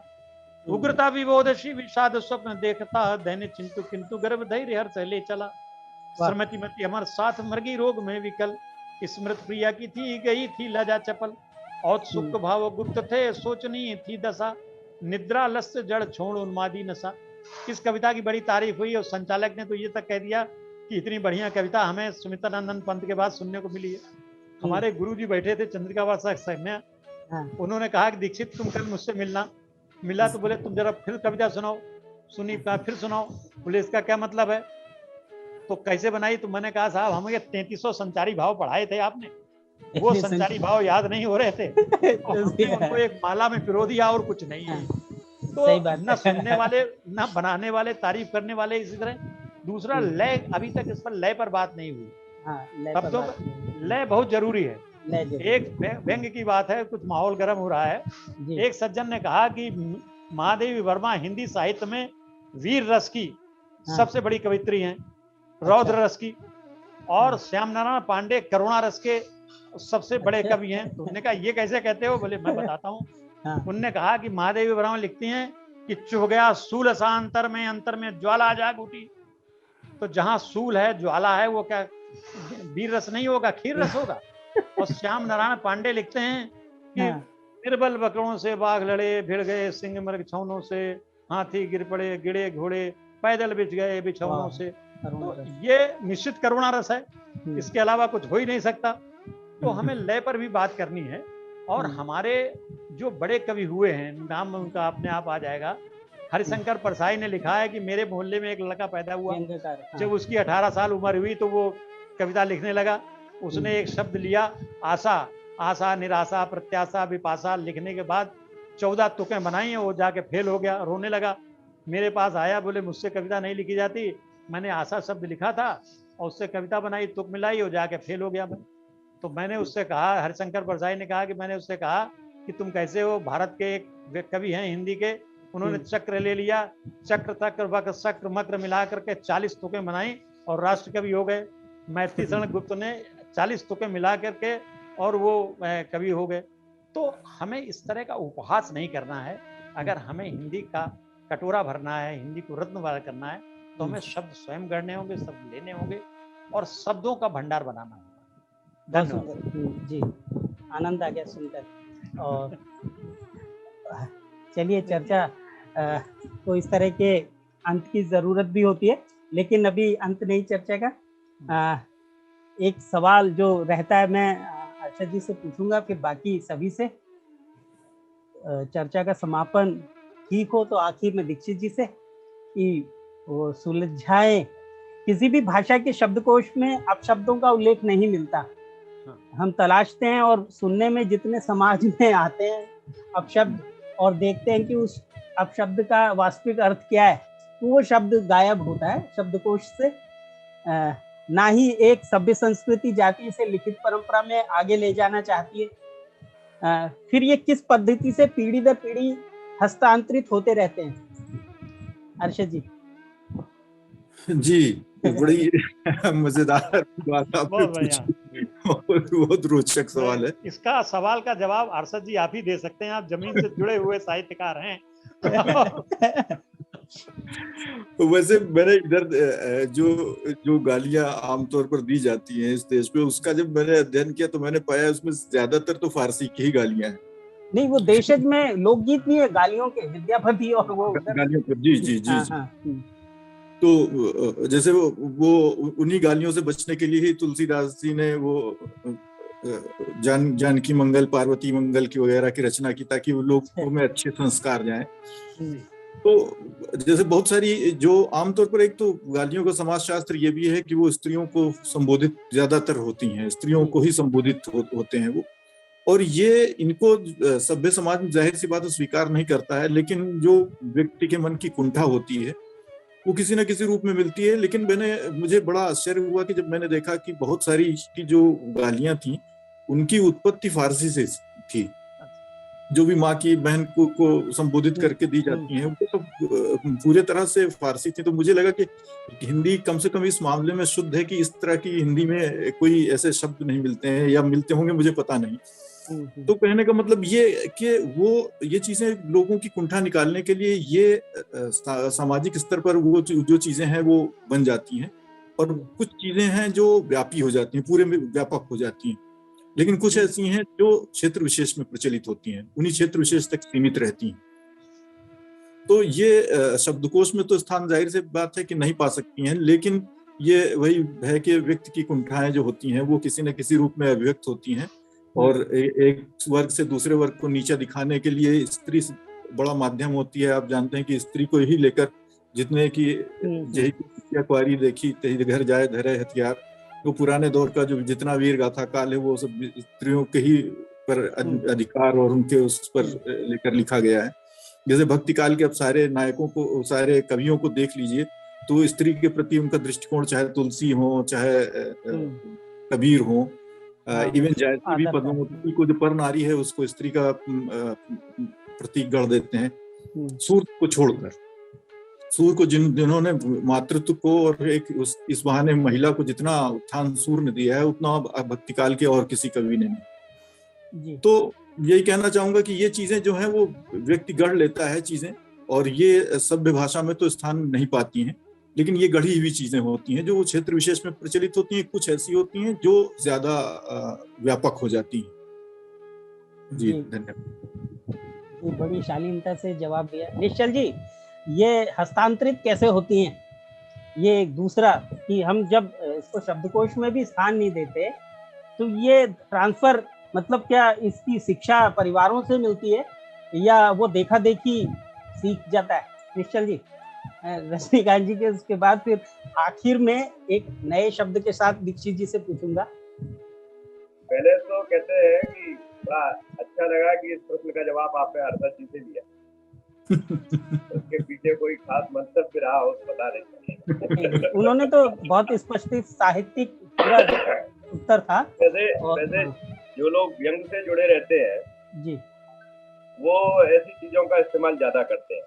उग्रता विबोधशी विषाद स्वप्न देखता, दैन्य चिंतु किंतु गर्भ धैर्य हर्ष ले चला, श्रीमती मती अमर साथ मृगी रोग में विकल, स्मृत प्रिया की थी गई थी लजा चपल, और सुख भाव गुप्त थे सोचनीय थी दशा, निद्रा लस्य जड़ छोड़ उन्मादी नशा। इस कविता की बड़ी तारीफ हुई और संचालक ने तो ये तक कह दिया कि इतनी बढ़िया कविता हमें सुमित्रानंद पंत के बाद सुनने को मिली है। हमारे गुरुजी बैठे थे चंद्रिका वर्षा में, उन्होंने कहा कि दीक्षित तुम कल मुझसे मिला तो बोले तुम जरा फिर कविता सुनाओ। सुनी, फिर सुनाओ। बोले इसका क्या मतलब है, तो कैसे बनाई? तो मैंने कहा साहब हमें 3300 संचारी भाव पढ़ाए थे आपने, वो संचारी भाव याद नहीं हो रहे थे, उनको एक माला में पिरो दिया और कुछ नहीं है। तो न सुनने वाले न बनाने वाले, तारीफ करने वाले इसी तरह। दूसरा लय, अभी तक इस पर लय पर बात नहीं हुई। शब्दों लय बहुत जरूरी है। एक व्यंग की बात है, कुछ माहौल गर्म हो रहा है। एक सज्जन ने कहा कि महादेवी वर्मा हिंदी साहित्य में वीर रस की सबसे बड़ी कवित्री हैं, रौद्र रस की, और श्याम नारायण पांडे करुणा रस के सबसे बड़े कवि हैं। तो उन्होंने कहा ये कैसे कहते हो? बोले मैं बताता हूँ। उनने कहा कि महादेवी वर्मा लिखती हैं कि चुभ गया सूल सा अंतर में ज्वाला जाग उठी। तो जहाँ सूल है, ज्वाला है, वो क्या वीर रस नहीं होगा, खीर रस होगा। और श्याम नारायण पांडे लिखते हैं कि निर्बल बकरों से बाघ लड़े, भिड़ गए सिंह मृग छौनों से, हाथी गिर पड़े गिरे घोड़े, पैदल बिछ गए बिछौनों से। तो ये निश्चित करुणा रस है, इसके अलावा कुछ हो ही नहीं सकता। तो हमें लय पर भी बात करनी है। और हमारे जो बड़े कवि हुए हैं, नाम उनका अपने आप आ जाएगा। हरिशंकर परसाई ने लिखा है कि मेरे मोहल्ले में एक लड़का पैदा हुआ, जब उसकी 18 साल उम्र हुई तो वो कविता लिखने लगा। उसने एक शब्द लिया आशा, आशा निराशा प्रत्याशा विपाशा। लिखने के बाद 14 तुकें बनाई, वो जाके फेल हो गया, रोने लगा। मेरे पास आया, बोले मुझसे कविता नहीं लिखी जाती, मैंने आशा शब्द लिखा था और उससे कविता बनाई, तुक मिलाई, वो जाके फेल हो गया। तो मैंने उससे कहा, हरिशंकर परसाई ने कहा कि मैंने उससे कहा कि तुम कैसे हो? भारत के एक कवि हैं हिंदी के, उन्होंने चक्र ले लिया, चक्र तक्र वक्र शक्र मक्र मिला करके 40 तुकें बनाई और राष्ट्र कवि हो गए। मैथिली शरण गुप्त ने 40 तुकें मिला करके और वो कवि हो गए। तो हमें इस तरह का उपहास नहीं करना है। अगर हमें हिंदी का कटोरा भरना है, हिंदी को रत्नवार करना है, तो हमें शब्द स्वयं गढ़ने होंगे, शब्द लेने होंगे और शब्दों का भंडार बनाना होगा। धन्यवाद जी, आनंद आ गया सुनकर। और चलिए, चर्चा को इस तरह के अंत की जरूरत भी होती है, लेकिन अभी अंत नहीं चर्चा का। एक सवाल जो रहता है, मैं अर्षद जी से पूछूंगा, फिर बाकी सभी से। चर्चा का समापन ठीक हो तो आखिर में दीक्षित जी से कि वो सुलझाए। किसी भी भाषा के शब्दकोश में अपशब्दों का उल्लेख नहीं मिलता। हम तलाशते हैं और सुनने में जितने समाज में आते हैं अपशब्द, और देखते हैं कि उस अपशब्द का वास्तविक अर्थ क्या है, तो वो शब्द गायब होता है शब्दकोश से। ना ही एक सभ्य संस्कृति जाति से लिखित परंपरा में आगे ले जाना चाहती है। फिर ये किस पद्धति से पीढ़ी दर पीढ़ी हस्तांतरित होते रहते हैं? अर्षद जी। जी, बड़ी मजेदार बात आपने पूछी और बहुत रोचक सवाल है। इसका सवाल का जवाब अर्षद जी आप ही दे सकते हैं, आप जमीन से जुड़े हुए साहित्यकार हैं। वैसे मैंने इधर जो गालियां आमतौर पर दी जाती हैं इस देश पे, उसका जब मैंने अध्ययन किया तो मैंने पाया उसमें ज्यादातर तो फारसी की ही गालियां हैं। नहीं, वो देशज में लोकगीत भी है गालियों के, विद्यापति और वो गालियों पर। जी जी जी, जी। तो जैसे वो उन्हीं गालियों से बचने के लिए ही तुलसीदास जी ने वो जानकी मंगल, पार्वती मंगल की वगैरह की रचना की, ताकि वो लोगों में अच्छे संस्कार जाएं। तो जैसे बहुत सारी जो आमतौर पर, एक तो गालियों का समाजशास्त्र ये भी है कि वो स्त्रियों को संबोधित ज्यादातर होती हैं, स्त्रियों को ही संबोधित होते हैं वो। और ये इनको सभ्य समाज में जाहिर सी बात है स्वीकार नहीं करता है, लेकिन जो व्यक्ति के मन की कुंठा होती है वो किसी न किसी रूप में मिलती है। लेकिन मुझे बड़ा आश्चर्य हुआ कि जब मैंने देखा कि बहुत सारी की जो गालियां थी उनकी उत्पत्ति फारसी से थी। जो भी माँ की बहन को संबोधित करके दी जाती हैं वो सब पूरे तरह से फारसी थी। तो मुझे लगा कि हिंदी कम से कम इस मामले में शुद्ध है कि इस तरह की हिंदी में कोई ऐसे शब्द नहीं मिलते हैं, या मिलते होंगे मुझे पता नहीं। तो कहने का मतलब ये कि वो ये चीजें लोगों की कुंठा निकालने के लिए ये सामाजिक स्तर पर वो जो चीजें हैं वो बन जाती हैं, और कुछ चीजें हैं जो व्यापी हो जाती हैं, पूरे में व्यापक हो जाती हैं। लेकिन कुछ ऐसी हैं जो क्षेत्र विशेष में प्रचलित होती हैं, उन्हीं क्षेत्र विशेष तक सीमित रहती हैं। तो ये शब्दकोश में तो स्थान जाहिर से बात है कि नहीं पा सकती हैं, लेकिन ये वही है कि व्यक्ति की कुंठाएं जो होती हैं वो किसी न किसी रूप में अभिव्यक्त होती हैं, और एक वर्ग से दूसरे वर्ग को नीचा दिखाने के लिए स्त्री बड़ा माध्यम होती है। आप जानते हैं कि स्त्री को ही लेकर जितने की जही कुआरी देखी तही घर जाए धरे हथियार, तो पुराने दौर का जो जितना वीर गाथा काल है वो सब स्त्रियों के ही पर अधिकार और उनके उस पर लेकर लिखा गया है। जैसे भक्ति काल के अब सारे नायकों को, सारे कवियों को देख लीजिए, तो स्त्री के प्रति उनका दृष्टिकोण, चाहे तुलसी हो, चाहे कबीर हो, इवन जायसी भी पद्मावती को जो पर नारी है उसको स्त्री का प्रतीक गढ़ देते हैं। सूर्य को छोड़कर, सूर्य को जिन्होंने मातृत्व को और इस बहाने महिला को जितना उत्थान सूर्य ने दिया है उतना भक्ति काल के और किसी कवि ने नहीं। तो यही कहना चाहूंगा कि ये चीजें जो हैं वो व्यक्ति गढ़ लेता है चीजें, और ये सभ्य भाषा में तो स्थान नहीं पाती हैं, लेकिन ये गढ़ी हुई चीजें होती हैं जो क्षेत्र विशेष में प्रचलित होती हैं। कुछ ऐसी होती हैं जो ज्यादा व्यापक हो जाती हैं। जी धन्यवाद। बड़ी शालीनता से जवाब दिया निश्चल जी। ये हस्तांतरित कैसे होती हैं? ये एक दूसरा कि हम जब इसको शब्दकोश में भी स्थान नहीं देते तो ये ट्रांसफर मतलब क्या इसकी शिक्षा परिवारों से मिलती है या वो देखा देखी सीख जाता है? निश्चल जी, रजनीकांत जी के उसके बाद फिर आखिर में एक नए शब्द के साथ दीक्षित जी से पूछूंगा। पहले तो कहते हैं कि बड़ा अच्छा लगा कि इस प्रश्न का जवाब आपने हर्षद जी से दिया। उसके पीछे कोई खास मंतव्य भी रहा हो तो बता नहीं। उन्होंने तो बहुत स्पष्ट साहित्यिक पूरा उत्तर था। वैसे जो लोग व्यंग से जुड़े रहते हैं जी, वो ऐसी चीजों का इस्तेमाल ज्यादा करते हैं।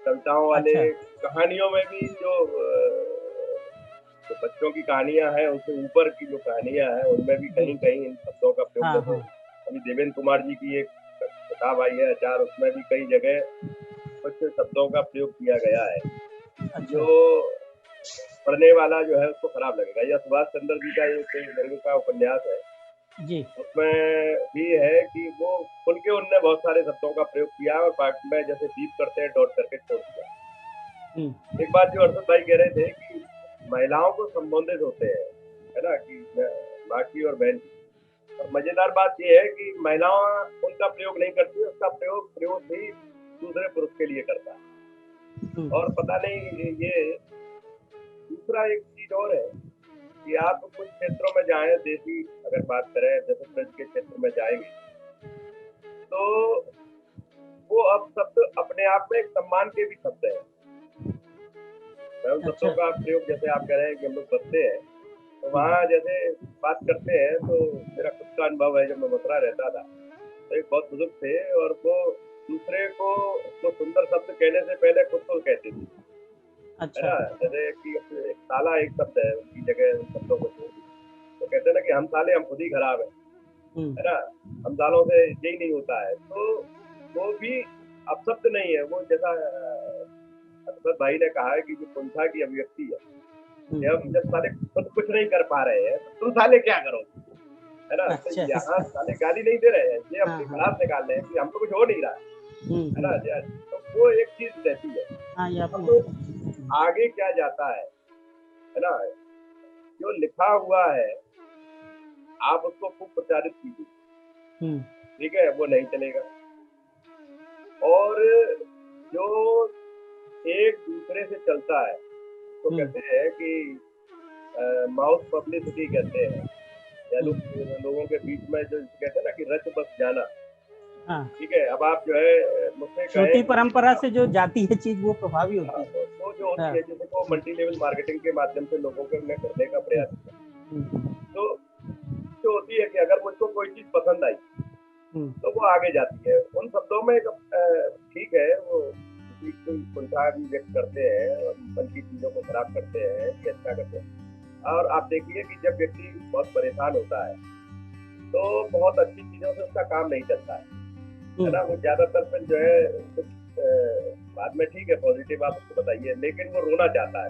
कविताओं वाले कहानियों में भी जो बच्चों की कहानियां हैं उससे ऊपर की जो कहानियां हैं उनमें भी कहीं कहीं इन शब्दों का प्रयोग अभी देवेंद्र कुमार जी की एक किताब आई है आचार, उसमें भी कई जगह कुछ शब्दों का प्रयोग किया गया है जो पढ़ने वाला जो है उसको खराब लगेगा। या सुभाष चंद्र जी का एक व्यंग्य का उपन्यास है जी, उसमें भी है कि वो खुल के उनने बहुत सारे शब्दों का प्रयोग किया और पाठ में जैसे बीप करते हैं डॉट करके छोड़ दिया। एक बात जो हर्षद भाई कह रहे थे कि महिलाओं को संबोधित होते हैं, है ना, कि माँ की और बहन की। और मजेदार बात यह है कि महिलाएं उनका प्रयोग नहीं करती, उसका प्रयोग भी दूसरे पुरुष के लिए करता है। और पता नहीं ये दूसरा एक चीज और है कि आप कुछ क्षेत्रों में जाएं, देसी अगर बात करें जैसे ब्रज के क्षेत्र में जाएंगे तो वो अब शब्द अपने आप में एक सम्मान के भी शब्द है। शब्दों का प्रयोग जैसे आप कह रहे हैं कि हम लोग बसते हैं तो वहाँ जैसे बात करते हैं तो मेरा खुद का अनुभव है, जब मैं मथुरा रहता था तो एक बहुत बुजुर्ग थे और वो दूसरे को सुंदर शब्द कहने से पहले खुद को कहते थे। अच्छा। जैसे कि एक साला एक शब्द है, उनकी जगह शब्दों को तो कहते हैं ना कि हम साले हम खुद ही खराब है ना, हम सालों से यही नहीं होता है। तो वो भी अपशब्द नहीं है, वो जैसा अरशद भाई ने कहा है कि जो कुंठा की अभिव्यक्ति है, जब साले खुद कुछ नहीं कर पा रहे हैं तो तुम साले क्या करोगे, है ना। अच्छा। यहाँ साले गाली नहीं दे रहे हैं, ये अपनी खराब निकाल रहे हैं कि हम तो कुछ हो नहीं रहा है ना। तो वो एक चीज रहती है। तो आगे क्या जाता है ना, जो लिखा हुआ है आप उसको खूब प्रचारित कीजिए, ठीक है, वो नहीं चलेगा। और जो एक दूसरे से चलता है तो कहते हैं कि माउथ पब्लिसिटी कहते हैं, या लोगों के बीच में जो कहते हैं ना कि रच बस जाना। हाँ। ठीक है, अब आप जो है मुझसे श्रुति परंपरा से जो जाती है चीज वो प्रभावी होती है। तो जो होती है जैसे को मल्टी लेवल मार्केटिंग के माध्यम से लोगों के में करने का प्रयास किया, तो जो होती है कि अगर मुझको कोई चीज पसंद आई तो वो आगे जाती है। उन शब्दों में ठीक है, वो कोई कुंठा भी व्यक्त करते हैं और मन की चीजों को खराब करते हैं कि अच्छा करते हैं। और आप देखिए कि जब व्यक्ति बहुत परेशान होता है तो बहुत अच्छी चीजों से उसका काम नहीं चलता है ना। वो ज्यादातर फिर जो है कुछ बाद में ठीक है पॉजिटिव आप उसको बताइए, लेकिन वो रोना चाहता है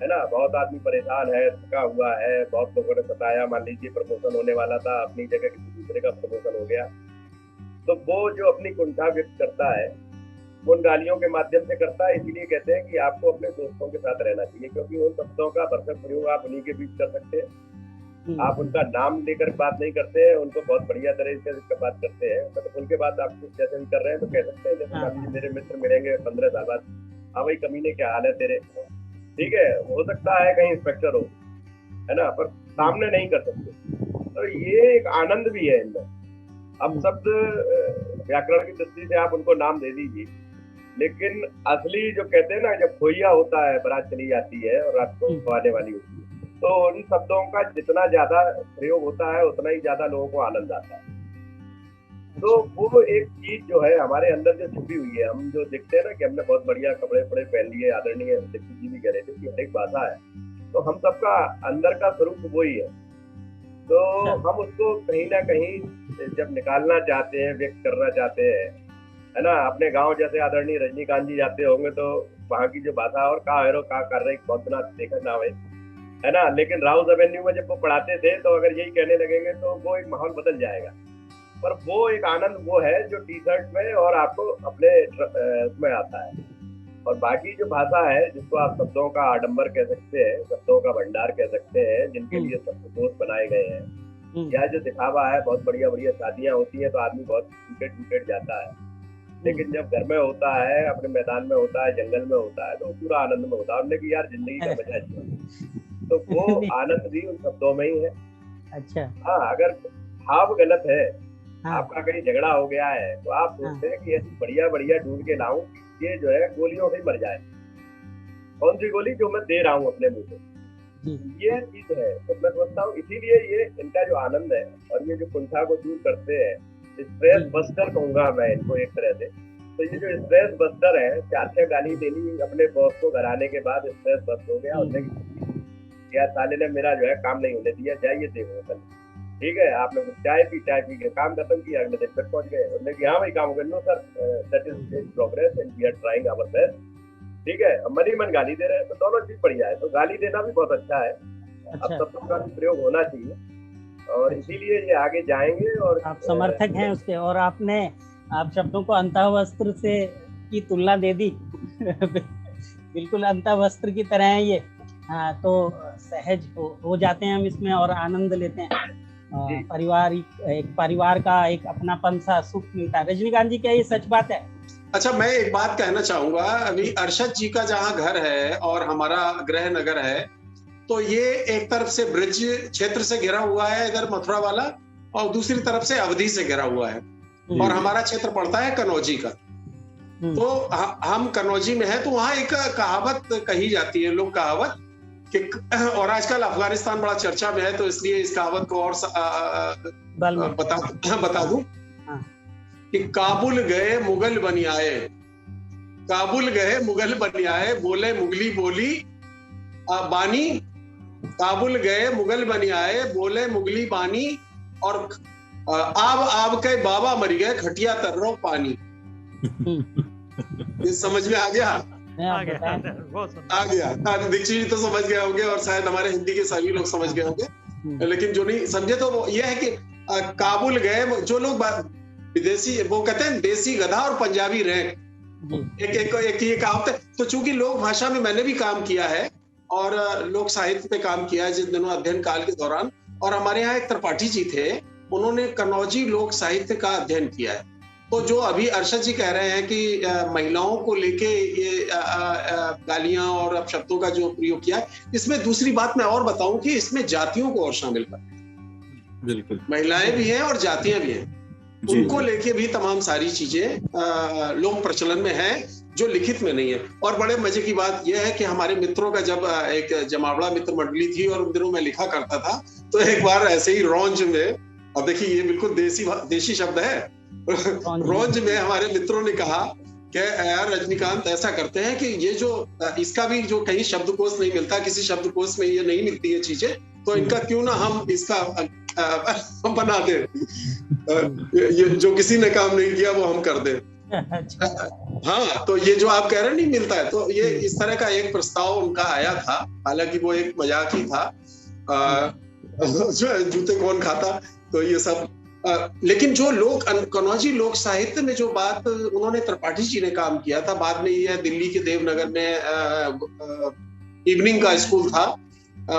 ना। बहुत आदमी परेशान है, थका हुआ है, बहुत लोगों ने बताया, मान लीजिए प्रमोशन होने वाला था, अपनी जगह किसी दूसरे का प्रमोशन हो गया, तो वो जो अपनी कुंठा व्यक्त करता है उन गालियों के माध्यम से करता है। इसीलिए कहते हैं कि आपको अपने दोस्तों के साथ रहना चाहिए, क्योंकि उन शब्दों का भरसक प्रयोग आप उन्हीं के बीच कर सकते हैं। आप उनका नाम लेकर बात नहीं करते हैं, उनको बहुत बढ़िया तरीके से बात करते हैं, मतलब उनके बाद आप कुछ जैसे भी कर रहे हैं तो कह सकते हैं जैसे मेरे मित्र मिलेंगे 15 साल बाद, हाँ भाई कमीने क्या हाल है तेरे, ठीक है, हो सकता है कहीं इंस्पेक्टर हो, है ना, पर सामने नहीं कर सकते। तो ये एक आनंद भी है इनमें। अब शब्द व्याकरण की दृष्टि से आप उनको नाम दे दीजिए, लेकिन असली जो कहते हैं ना, जब खोइया होता है बारात चली जाती है और रात को आने वाली होती है, तो उन शब्दों का जितना ज्यादा प्रयोग होता है उतना ही ज्यादा लोगों को आनंद आता है। तो वो एक चीज जो है हमारे अंदर जो छुपी हुई है, हम जो देखते हैं ना कि हमने बहुत बढ़िया कपड़े वपड़े पहन लिए, आदरणीय दीक्षित जी भी कह रहे थे कि हर एक भाषा है, तो हम सबका अंदर का स्वरूप वही है। तो हम उसको कहीं ना कहीं जब निकालना चाहते हैं, व्यक्त करना चाहते हैं, है ना। अपने गांव जैसे आदरणीय रजनीकांत जी जाते होंगे तो वहाँ की जो भाषा और का हेरो का कर रहे बहुत ना देखा ना है ना, लेकिन राउस एवेन्यू में जब वो पढ़ाते थे तो अगर यही कहने लगेंगे तो वो एक माहौल बदल जाएगा। पर वो एक आनंद वो है जो टी शर्ट में और आपको अपने उसमें आता है। और बाकी जो भाषा है जिसको आप शब्दों का आडंबर कह सकते हैं, शब्दों का भंडार कह सकते हैं, जिनके लिए शब्दकोश बनाए गए हैं, या जो दिखावा है, बहुत बढ़िया बढ़िया शादियां होती है तो आदमी बहुत टूट जाता है, लेकिन जब घर में होता है, अपने मैदान में होता है, जंगल में होता है, तो पूरा आनंद में होता है। हमने कि यार जिंदगी का मजा है, तो वो आनंद भी उन शब्दों में ही है। अच्छा। हाँ, अगर भाव गलत है, आपका कहीं झगड़ा हो गया है, तो आप सोचते हैं कि ऐसी बढ़िया बढ़िया ढूंढ के लाऊं, ये जो है गोलियों से मर जाए। कौन सी गोली? जो मैं दे रहा हूँ अपने मुंह से, ये चीज है। तो मैं समझता हूँ इसीलिए ये इनका जो आनंद है और ये जो कुंठा को दूर करते हैं, स्ट्रेस बस्टर कहूंगा मैं इनको एक तरह से। तो ये जो स्ट्रेस बस्टर है, 4-6 गाली देनी अपने बॉस को घर आने के बाद स्ट्रेस बस्ट हो गया, उसने क्या साले ने मेरा जो है काम नहीं होने दिया, जाइए देखो कल, ठीक है, आपने चाय पी के काम खत्म किया, अगले दिन फिर पहुंच गए, उन्होंने कि हाँ भाई काम हो गया, no sir that is in progress and we are trying our best, ठीक है। अब मन ही मन गाली दे रहे हैं तो दोनों चीज बढ़िया है। तो गाली देना भी बहुत अच्छा है, अब शब्दों का भी प्रयोग होना चाहिए और इसीलिए ये आगे जाएंगे। और आप समर्थक हैं उसके, और आप शब्दों को अंतःवस्त्र से की तुलना दे दी बिल्कुल अंतःवस्त्र की तरह है ये। हाँ, तो सहज हो जाते हैं हम इसमें और आनंद लेते हैं। परिवार का एक अपनापन सा सुख मिलता है। रजनीकांत जी, क्या ये सच बात है? अच्छा, मैं एक बात कहना चाहूंगा। अभी अरशद जी का जहाँ घर है और हमारा गृह नगर है, तो ये एक तरफ से ब्रिज क्षेत्र से घिरा हुआ है इधर मथुरा वाला, और दूसरी तरफ से अवधि से घिरा हुआ है, और हमारा क्षेत्र पड़ता है कनौजी का। तो हम कनौजी में है, तो वहाँ एक कहावत कही जाती है, लोक कहावत कि, और आजकल अफगानिस्तान बड़ा चर्चा में है तो इसलिए इस कहावत को और बता दूं कि काबुल गए मुगल बनी आए, काबुल गए मुगल बनी आए, बोले मुगली बोली बानी, काबुल गए मुगल बनी आए, बोले मुगली बानी, और आब के बाबा मर गए, खटिया तर रो पानी। ये समझ में आ गया? आ गया। दीक्षित जी तो समझ गए होंगे और शायद हमारे हिंदी के सभी लोग समझ गए होंगे, लेकिन जो नहीं समझे तो वो ये है कि काबुल गए, जो लोग विदेशी, वो कहते हैं देसी गधा और पंजाबी रैंक, एक ये कहावत है। तो चूंकि लोक भाषा में मैंने भी काम किया है और लोक साहित्य पे काम किया है जिन दिनों अध्ययन काल के दौरान, और हमारे यहाँ एक त्रिपाठी जी थे, उन्होंने कनौजी लोक साहित्य का अध्ययन किया है। तो जो अभी अर्शद जी कह रहे हैं कि महिलाओं को लेके ये गालियां और अपशब्दों का जो प्रयोग किया है, इसमें दूसरी बात मैं और बताऊं कि इसमें जातियों को और शामिल कर, बिल्कुल महिलाएं भी हैं और जातियां भी हैं, उनको लेके भी तमाम सारी चीजें लोक प्रचलन में है जो लिखित में नहीं है। और बड़े मजे की बात यह है कि हमारे मित्रों का जब एक जमावड़ा मित्र मंडली थी और उन दिनों में लिखा करता था, तो एक बार ऐसे ही रौंज में, अब देखिए ये बिल्कुल देसी शब्द है, रौंज में हमारे मित्रों ने कहा कि यार रजनीकांत ऐसा करते हैं कि ये जो इसका भी जो कहीं शब्दकोश नहीं मिलता, किसी शब्दकोश में ये नहीं मिलती है चीजें, तो इनका क्यों ना हम इसका बना दे, ये जो किसी ने काम नहीं किया वो हम कर दे। हाँ, तो ये जो आप कह रहे हैं नहीं मिलता है, तो ये इस तरह का एक प्रस्ताव उनका आया था, हालांकि वो एक मजाक ही था, जूते कौन खाता, तो ये सब। लेकिन जो लोग कनौजी लोक साहित्य में जो बात उन्होंने, त्रिपाठी जी ने काम किया था, बाद में ये दिल्ली के देवनगर में इवनिंग का स्कूल था,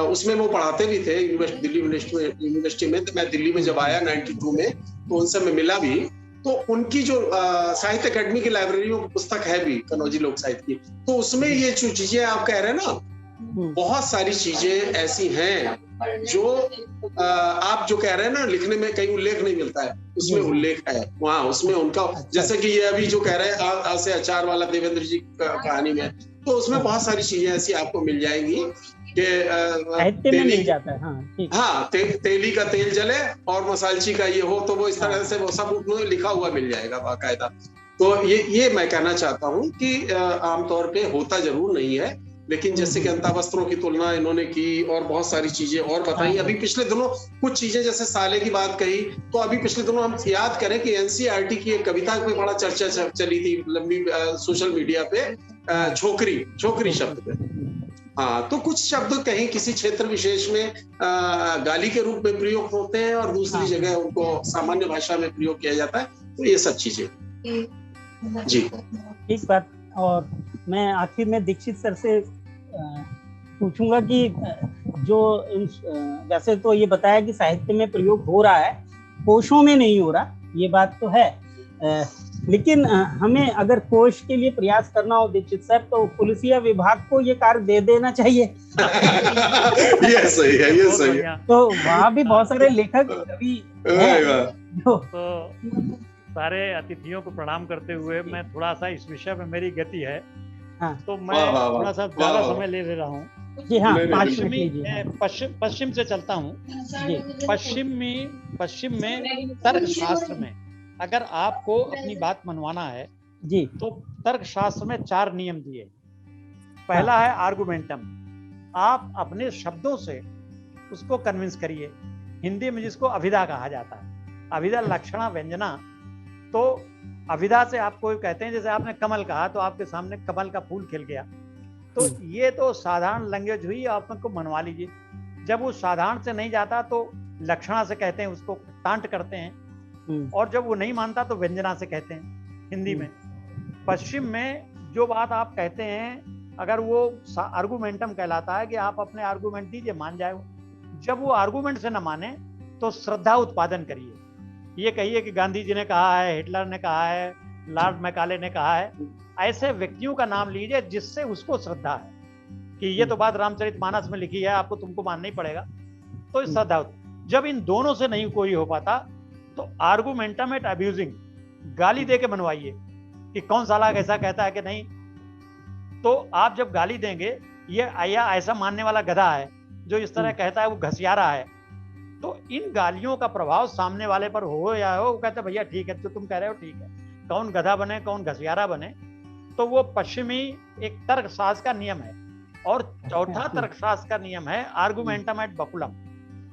उसमें वो पढ़ाते भी थे दिल्ली यूनिवर्सिटी में। तो मैं दिल्ली में जब आया 92 में, तो उनसे मैं मिला भी, तो उनकी जो साहित्य अकेडमी की लाइब्रेरी में पुस्तक है भी कनौजी लोक साहित्य की, तो उसमें ये जो चीजें आप कह रहे हैं ना, बहुत सारी चीजें ऐसी हैं जो आप जो कह रहे हैं ना, लिखने में कहीं उल्लेख नहीं मिलता है, उसमें उल्लेख है वहाँ, उसमें उनका, जैसे कि ये अभी जो कह रहे हैं आज से अचार वाला देवेंद्र जी कहानी में, तो उसमें बहुत सारी चीजें ऐसी आपको मिल जाएंगी कि साहित्य में मिल जाता है। हाँ, तेली का तेल जले और मसालची का ये हो, तो वो इस तरह से वो सब उसमें लिखा हुआ मिल जाएगा बाकायदा। तो ये मैं कहना चाहता हूँ कि आमतौर पे होता जरूर नहीं है, लेकिन जैसे कि अंतावस्त्रों की तुलना इन्होंने की और बहुत सारी चीजें और बताई। अभी पिछले दिनों कुछ चीजें, जैसे साले की बात कही, तो अभी पिछले दिनों हम याद करें कि एनसीईआरटी की एक कविता पे बड़ा चर्चा चली थी लंबी सोशल मीडिया पे, छोकरी शब्द पे। हाँ, तो कुछ शब्द कहीं किसी क्षेत्र विशेष में गाली के रूप में प्रयोग होते हैं और दूसरी जगह उनको सामान्य भाषा में प्रयोग किया जाता है, तो ये सब चीजें। जी, ठीक बात। और मैं आखिर में दीक्षित सर से पूछूंगा कि जो वैसे तो ये बताया कि साहित्य में प्रयोग हो रहा है, कोशों में नहीं हो रहा, ये बात तो है, लेकिन हमें अगर कोश के लिए प्रयास करना हो दीक्षित सर, तो पुलिसिया विभाग को ये कार्य दे देना चाहिए। ये सही है, ये सही है। तो वहाँ भी बहुत सारे लेखक कवि तो सारे अतिथियों को प्रणाम करते हुए मैं थोड़ा सा इस विषय में, मेरी गति है, तो मैं थोड़ा सा ज्यादा समय ले रहा हूँ। जी हाँ, पश्चिम से चलता हूँ। पश्चिम में तर्कशास्त्र में अगर आपको अपनी बात मनवाना है जी, तो तर्कशास्त्र में 4 नियम दिए। पहला है आर्गुमेंटम, आप अपने शब्दों से उसको कन्विंस करिए, हिंदी में जिसको अभिधा कहा जाता है, अभिधा लक्षणा व्यंजना। तो अभिधा से आपको कहते हैं, जैसे आपने कमल कहा तो आपके सामने कमल का फूल खिल गया, तो ये तो साधारण लैंग्वेज हुई, आप उसको मनवा लीजिए। जब वो साधारण से नहीं जाता तो लक्षणा से कहते हैं, उसको टांट करते हैं, और जब वो नहीं मानता तो व्यंजना से कहते हैं हिंदी में। पश्चिम में जो बात आप कहते हैं, अगर वो आर्गुमेंटम कहलाता है कि आप अपने आर्गुमेंट दीजिए, मान जाए। जब वो आर्गुमेंट से न माने तो श्रद्धा उत्पादन करिए, ये कहिए कि गांधी जी ने कहा है, हिटलर ने कहा है, लॉर्ड मैकाले ने कहा है, ऐसे व्यक्तियों का नाम लीजिए जिससे उसको श्रद्धा है कि ये तो बात रामचरितमानस में लिखी है, आपको तुमको मानना ही पड़ेगा। तो श्रद्धा, जब इन दोनों से नहीं कोई हो पाता तो आर्गुमेंटम एट अब्यूजिंग, गाली दे के मनवाइए कि कौन साला कैसा कहता है कि नहीं। तो आप जब गाली देंगे, ये या ऐसा मानने वाला गधा है, जो इस तरह कहता है वो घसियारा है, तो इन गालियों का प्रभाव सामने वाले पर हो या हो, वो कहते भैया ठीक है, तो तुम कह रहे हो ठीक है, कौन गधा बने कौन घसियारा बने। तो वो पश्चिमी एक तर्कशास्त्र का नियम है। और चौथा तर्कशास्त्र का नियम है आर्गुमेंटम एट बकुलम,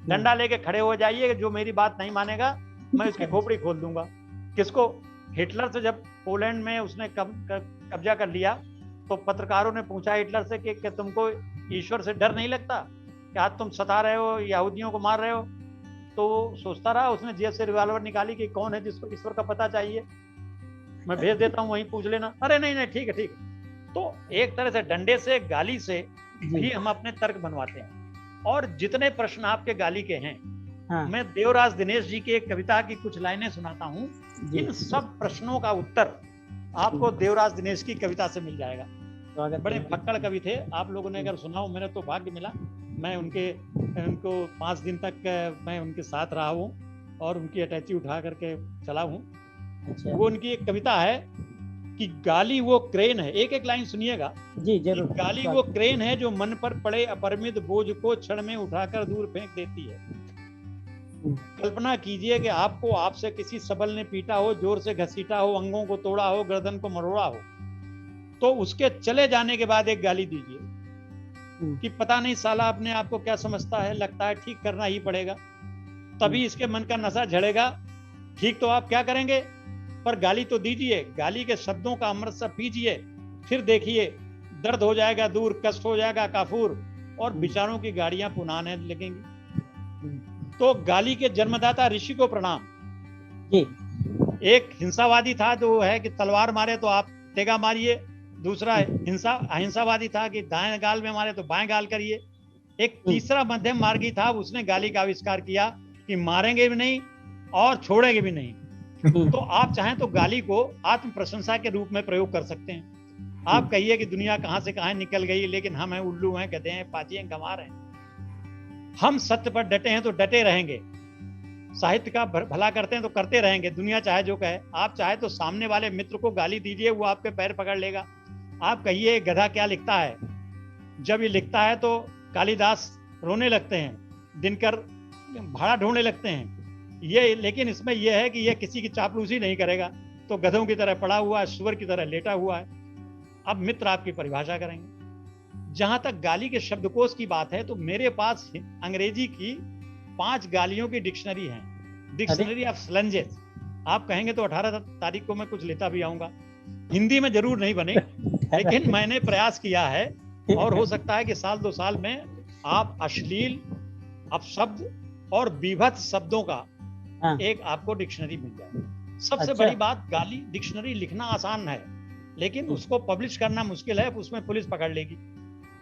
डंडा लेके खड़े हो जाइए, जो मेरी बात नहीं मानेगा मैं उसकी खोपड़ी खोल दूंगा। किसको? हिटलर से जब पोलैंड में उसने कब्जा कर लिया, तो पत्रकारों ने पूछा हिटलर से कि तुमको ईश्वर से डर नहीं लगता, कि आज तुम सता रहे हो, यहूदियों को मार रहे हो। तो सोचता रहा, उसने जेब से रिवॉल्वर निकाली कि कौन है जिसको ईश्वर का पता चाहिए, मैं भेज देता हूँ, वहीं पूछ लेना। अरे नहीं ठीक है। तो एक तरह से डंडे से, गाली से भी हम अपने तर्क बनवाते हैं। और जितने प्रश्न आपके गाली के हैं, हाँ। मैं देवराज दिनेश जी की एक कविता की कुछ लाइनें सुनाता हूँ। जी। इन सब प्रश्नों का उत्तर आपको देवराज दिनेश की कविता से मिल जाएगा। स्वागत बड़े है। फक्कड़ कवि थे, आप लोगों ने अगर सुना हो, मेरा तो भाग्य मिला, मैं उनको 5 दिन तक मैं उनके साथ रहा हूँ और उनकी अटैची उठा करके चला हूँ। अच्छा वो उनकी एक कविता है कि गाली वो क्रेन है, एक एक लाइन सुनिएगा। जी जरूर। गाली वो क्रेन है जो मन पर पड़े अपरिमित बोझ को क्षण में उठाकर दूर फेंक देती है। कल्पना कीजिए कि आपको आपसे किसी सबल ने पीटा हो, जोर से घसीटा हो, अंगों को तोड़ा हो, गर्दन को मरोड़ा हो, तो उसके चले जाने के बाद एक गाली दीजिए कि पता नहीं साला अपने आप को क्या समझता है, लगता है ठीक करना ही पड़ेगा, तभी इसके मन का नशा झड़ेगा। ठीक तो आप क्या करेंगे, पर गाली तो दीजिए, गाली के शब्दों का अमृत सा पीजिए, फिर देखिए दर्द हो जाएगा दूर, कष्ट हो जाएगा काफूर और विचारों की गाड़ियां पुनः आने लगेंगी। तो गाली के जन्मदाता ऋषि को प्रणाम। जी। एक हिंसावादी था जो है कि तलवार मारे तो आप तेगा मारिए, दूसरा अहिंसावादी था कि दाएं गाल में मारे तो बाएं गाल करिए, एक तीसरा मध्यम मार्गी था, उसने गाली का आविष्कार किया कि मारेंगे भी नहीं और छोड़ेंगे भी नहीं। तो आप चाहें तो गाली को आत्म प्रशंसा के रूप में प्रयोग कर सकते हैं। आप कहिए कि दुनिया कहां से कहां निकल गई, लेकिन हम हैं उल्लू हैं, गधे हैं, पाजी हैं, गंवार हैं। हम सत्य पर डटे हैं तो डटे रहेंगे, साहित्य का भला करते हैं तो करते रहेंगे, दुनिया चाहे जो कहे। आप चाहे तो सामने वाले मित्र को गाली दीजिए, वो आपके पैर पकड़ लेगा। आप कहिए गधा क्या लिखता है, जब ये लिखता है तो कालिदास रोने लगते हैं, दिनकर भाड़ा ढूंढने लगते हैं। ये लेकिन इसमें यह है कि यह किसी की चापलूसी नहीं करेगा, तो गधों की तरह पड़ा हुआ है, सुअर की तरह लेटा हुआ है। अब मित्र आपकी परिभाषा करेंगे। जहां तक गाली के शब्दकोश की बात है, तो मेरे पास अंग्रेजी की 5 गालियों की डिक्शनरी है, डिक्शनरी ऑफ स्लंजेस। आप कहेंगे तो 18 तारीख को मैं कुछ लेता भी आऊंगा। हिंदी में जरूर नहीं बने, लेकिन मैंने प्रयास किया है और हो सकता है कि साल 2 साल में आप अश्लील अपशब्द और विभत्स शब्दों का एक आपको डिक्शनरी मिल जाए। सबसे अच्छा। बड़ी बात, गाली डिक्शनरी लिखना आसान है, लेकिन उसको पब्लिश करना मुश्किल है, उसमें पुलिस पकड़ लेगी।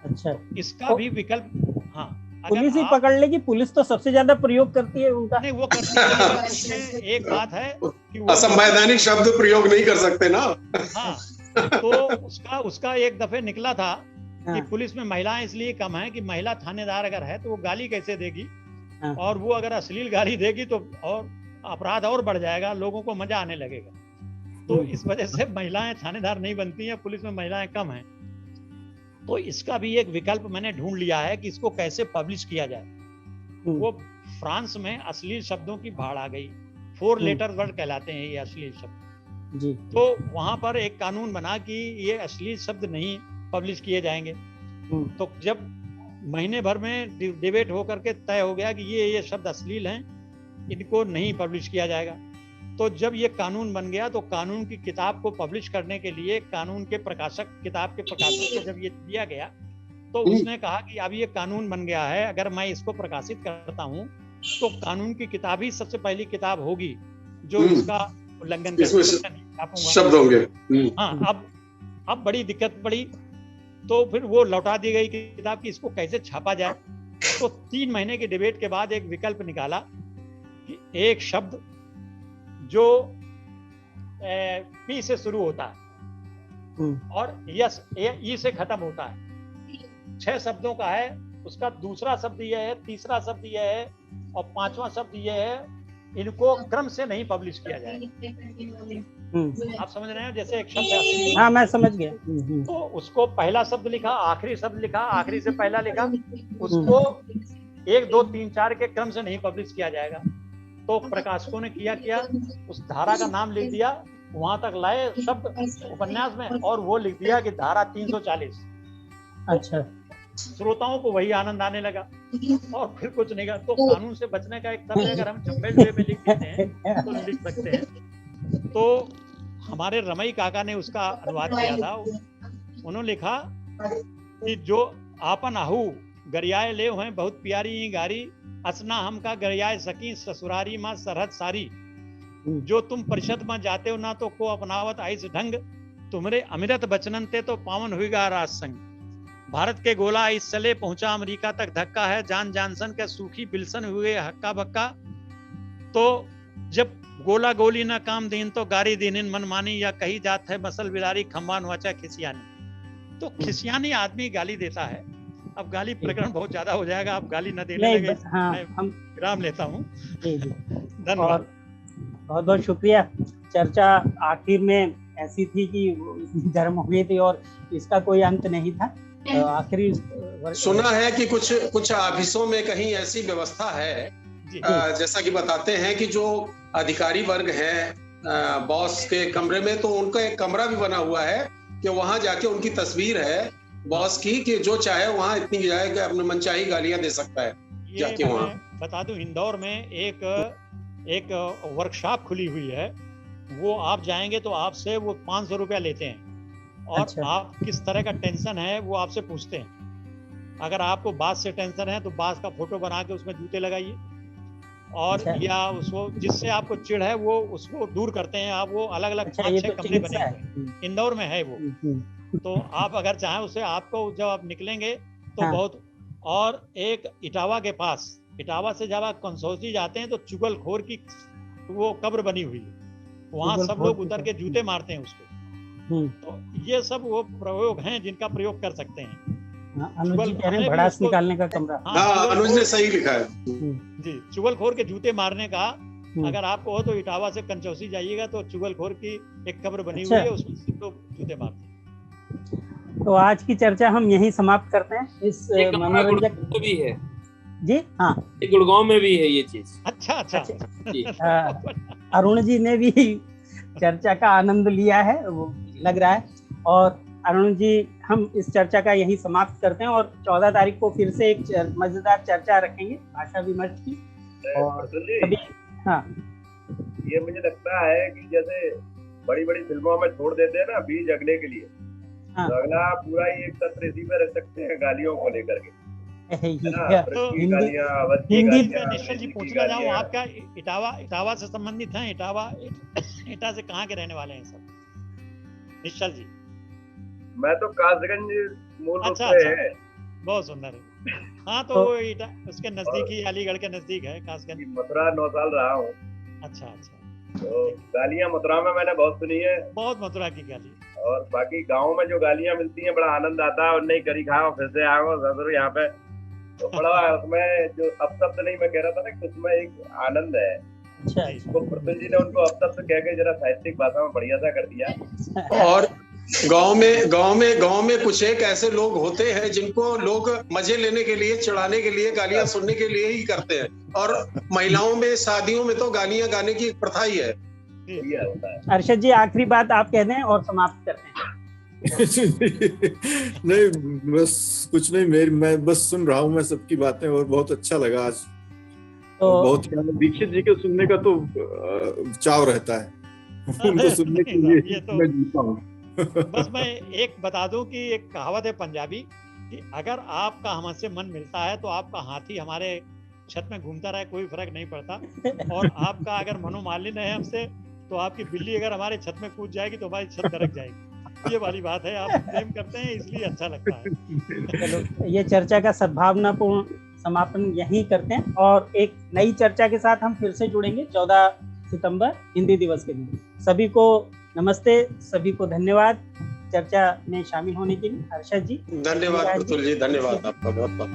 अच्छा, इसका भी विकल्प, हाँ, पुलिस ही पकड़ लेगी, पुलिस तो सबसे ज्यादा प्रयोग करती है उनका। नहीं, वो करती है, इसमें एक बात है कि वो असंवैधानिक शब्द प्रयोग नहीं कर सकते ना। हाँ, तो उसका एक दफे निकला था कि पुलिस में महिलाएं इसलिए कम है कि महिला थानेदार अगर है तो वो गाली कैसे देगी, और वो अगर अश्लील गाली देगी तो और अपराध और बढ़ जाएगा, लोगों को मजा आने लगेगा। तो इस वजह से महिलाएं थानेदार नहीं बनती हैं, पुलिस में महिलाएं कम हैं। तो इसका भी एक विकल्प मैंने ढूंढ लिया है कि इसको कैसे पब्लिश किया जाए। वो फ्रांस में अश्लील शब्दों की भाड़ आ गई, 4 लेटर वर्ड कहलाते हैं ये अश्लील शब्द जी। तो वहां पर एक कानून बना कि ये अश्लील शब्द नहीं पब्लिश किए जाएंगे। तो जब महीने भर में डिबेट होकर के तय हो गया कि ये शब्द अश्लील हैं, इनको नहीं पब्लिश किया जाएगा। तो जब ये कानून बन गया तो कानून की किताब को पब्लिश करने के लिए कानून के प्रकाशक, किताब के प्रकाशक को जब ये दिया गया तो उसने कहा कि अब ये कानून बन गया है, अगर मैं इसको प्रकाशित करता हूँ तो कानून की किताब ही सबसे पहली किताब होगी जो इसका उल्लंघन करेगी, शब्द होंगे। हाँ, अब बड़ी दिक्कत पड़ी, तो फिर वो लौटा दी गई किताब की इसको कैसे छापा जाए। तो 3 महीने के डिबेट के बाद एक विकल्प निकाला कि एक शब्द जो पी से शुरू होता है और यस ई से खत्म होता है, 6 शब्दों का है, उसका दूसरा शब्द यह है, तीसरा शब्द यह है और 5वां शब्द यह है, इनको क्रम से नहीं पब्लिश किया जाए। आप समझ रहे हैं, जैसे एक शब्द है, हाँ मैं समझ गया। तो उसको पहला शब्द लिखा, आखिरी शब्द लिखा, आखिरी से पहला लिखा, उसको 1 2 3 4 के क्रम से नहीं पब्लिश किया जाएगा। तो प्रकाशकों ने किया उस धारा का नाम लिख दिया, वहां तक लाए शब्द उपन्यास में, और वो लिख दिया कि धारा 340। अच्छा, श्रोताओं को वही आनंद आने लगा और फिर कुछ नहीं। तो कानून से बचने का एक तर्क अगर हम चंबेल वे में लिख देते हैं तो लिख सकते हैं। तो हमारे रमई काका ने उसका अनुवाद किया था, उन्होंने लिखा कि जो आपन आहू गरियाए ले हैं बहुत प्यारी गारी, असना हम का गरियाए सकी ससुरारी माँ सरहद सारी, जो तुम परिषद में जाते हो ना तो को अपनावत आइस ढंग, तुम्हारे अमृत बचनन ते तो पावन हुईगा राज संग, भारत के गोला इस चले पहुंचा अमेरिका तक धक्का है, जान जानसन के सूखी बिल्सन हुए हक्का बक्का। तो जब गोला गोली ना काम दीन तो गारी दीनिन मनमानी, या कही जात है मसल बिलारी खम्बान वाचा खिसियानी। तो खिसियानी आदमी गाली देता है। अब गाली प्रकरण बहुत ज्यादा हो जाएगा, आप गाली न देने लगे, मैं हम विराम लेता हूँ। धन्यवाद, बहुत बहुत शुक्रिया। चर्चा आखिर में ऐसी थी कि गर्म हो गई थी और इसका कोई अंत नहीं था। आखिरी सुना है कि कुछ ऑफिसों में कहीं ऐसी व्यवस्था है, जैसा कि बताते हैं कि जो अधिकारी वर्ग है बॉस के कमरे में, तो उनका एक कमरा भी बना हुआ है कि वहां जाके उनकी तस्वीर है बॉस की, कि जो चाहे वहां इतनी जाए कि अपने मनचाही गालियां दे सकता है जाके वहां। बता दूं, इंदौर में एक वर्कशॉप खुली हुई है, वो आप जाएंगे तो आपसे वो 500 रुपया लेते हैं, और अच्छा। आप किस तरह का टेंशन है वो आपसे पूछते हैं। अगर आपको बास से टेंशन है तो बास का फोटो बना के उसमें जूते लगाइए, और अच्छा। या उसको जिससे आपको चिढ़ है वो उसको दूर करते हैं आप। वो अलग अलग 5-6 कमरे बने हुए हैं, इंदौर में है वो। तो आप अगर चाहें उससे, आपको जब आप निकलेंगे तो बहुत। और एक इटावा के पास, इटावा से जब आप कंसौजी जाते हैं तो चुगलखोर की वो कब्र बनी हुई है, वहां सब लोग उतर के जूते मारते हैं उसको। तो ये सब वो प्रयोग हैं जिनका प्रयोग कर सकते हैं। अनुज जी कह रहे हैं भड़ास निकालने का कमरा। अनुज ने सही लिखा है जी। चुगलखोर के जूते मारने का अगर आपको हो तो इटावा से कंचौसी जाइएगा तो चुगलखोर की एक कब्र बनी हुई है, उसमें सब लोग जूते मारते हैं। तो आज की चर्चा हम यहीं समाप्त करते हैं। इस मनोरंजक भी है जी, हाँ, गुड़गांव में भी है ये चीज। अच्छा। अरुण जी ने भी चर्चा का आनंद लिया है, वो लग रहा है। और अरुण जी, हम इस चर्चा का यही समाप्त करते हैं और 14 तारीख को फिर से एक मजेदार चर्चा रखेंगे भाषा विमर्श की। और सभी, हाँ, ये मुझे लगता है कि जैसे बड़ी बड़ी फिल्मों में छोड़ देते हैं ना बीज अगले के लिए, तो अगला पूरा ही एक सत्र इसी में रख सकते हैं गालियों को लेकर के। तो हिंदी निश्चल जी पूछना चाहूँ, आपका इटावा से संबंधित हैं? इटा से कहाँ के रहने वाले हैं सब निश्चल जी? मैं तो कासगंज मूल रूप से है। बहुत सुंदर है। हाँ, तो इटा उसके नजदीक ही, अलीगढ़ के नजदीक है कासगंज। मथुरा 9 साल रहा हूँ। अच्छा। तो गालियाँ मथुरा में मैंने बहुत सुनी है, बहुत मथुरा की गाली। और बाकी गाँव में जो गालियाँ मिलती हैं बड़ा आनंद आता है, और नहीं करी खाओ फिर से आओ ससुर यहाँ पे, तो बड़ा उसमें जो अपशब्द नहीं, मैं कह रहा था ना कि उसमें एक आनंद है। अच्छा। तो प्रफुल्ल जी ने उनको अपशब्द कह के जरा साहित्यिक भाषा में बढ़िया सा कर दिया। और गांव में कुछ एक ऐसे लोग होते हैं जिनको लोग मजे लेने के लिए, चढ़ाने के लिए, गालियां सुनने के लिए ही करते हैं, और महिलाओं में शादियों में तो गालियां गाने की प्रथा ही है। अर्शद जी, आखिरी बात आप कह दें और समाप्त करते हैं। नहीं, बस कुछ नहीं, मैं बस सुन रहा हूँ मैं सबकी बातें, और बहुत अच्छा लगा आज। तो बहुत दीक्षित जी के सुनने का तो चाव रहता है, उनको सुनने के लिए तो मैं जीता हूँ। बस मैं एक बता दूं कि एक कहावत है पंजाबी कि अगर आपका हमसे मन मिलता है तो आपका हाथी हमारे छत में घूमता रहे, कोई फर्क नहीं पड़ता। और आपका अगर मनोमालिन्य है हमसे तो आपकी बिल्ली अगर हमारे छत में कूद जाएगी तो हमारी छत दरक जाएगी। ये वाली बात है, आप प्रेम करते हैं इसलिए अच्छा लगता है। चलो, ये चर्चा का सद्भावनापूर्ण समापन यहीं करते हैं, और एक नई चर्चा के साथ हम फिर से जुड़ेंगे 14 सितंबर हिंदी दिवस के दिन। सभी को नमस्ते, सभी को धन्यवाद चर्चा में शामिल होने के लिए। हर्षद जी धन्यवाद, प्रतुल जी धन्यवाद आपका बहुत बहुत।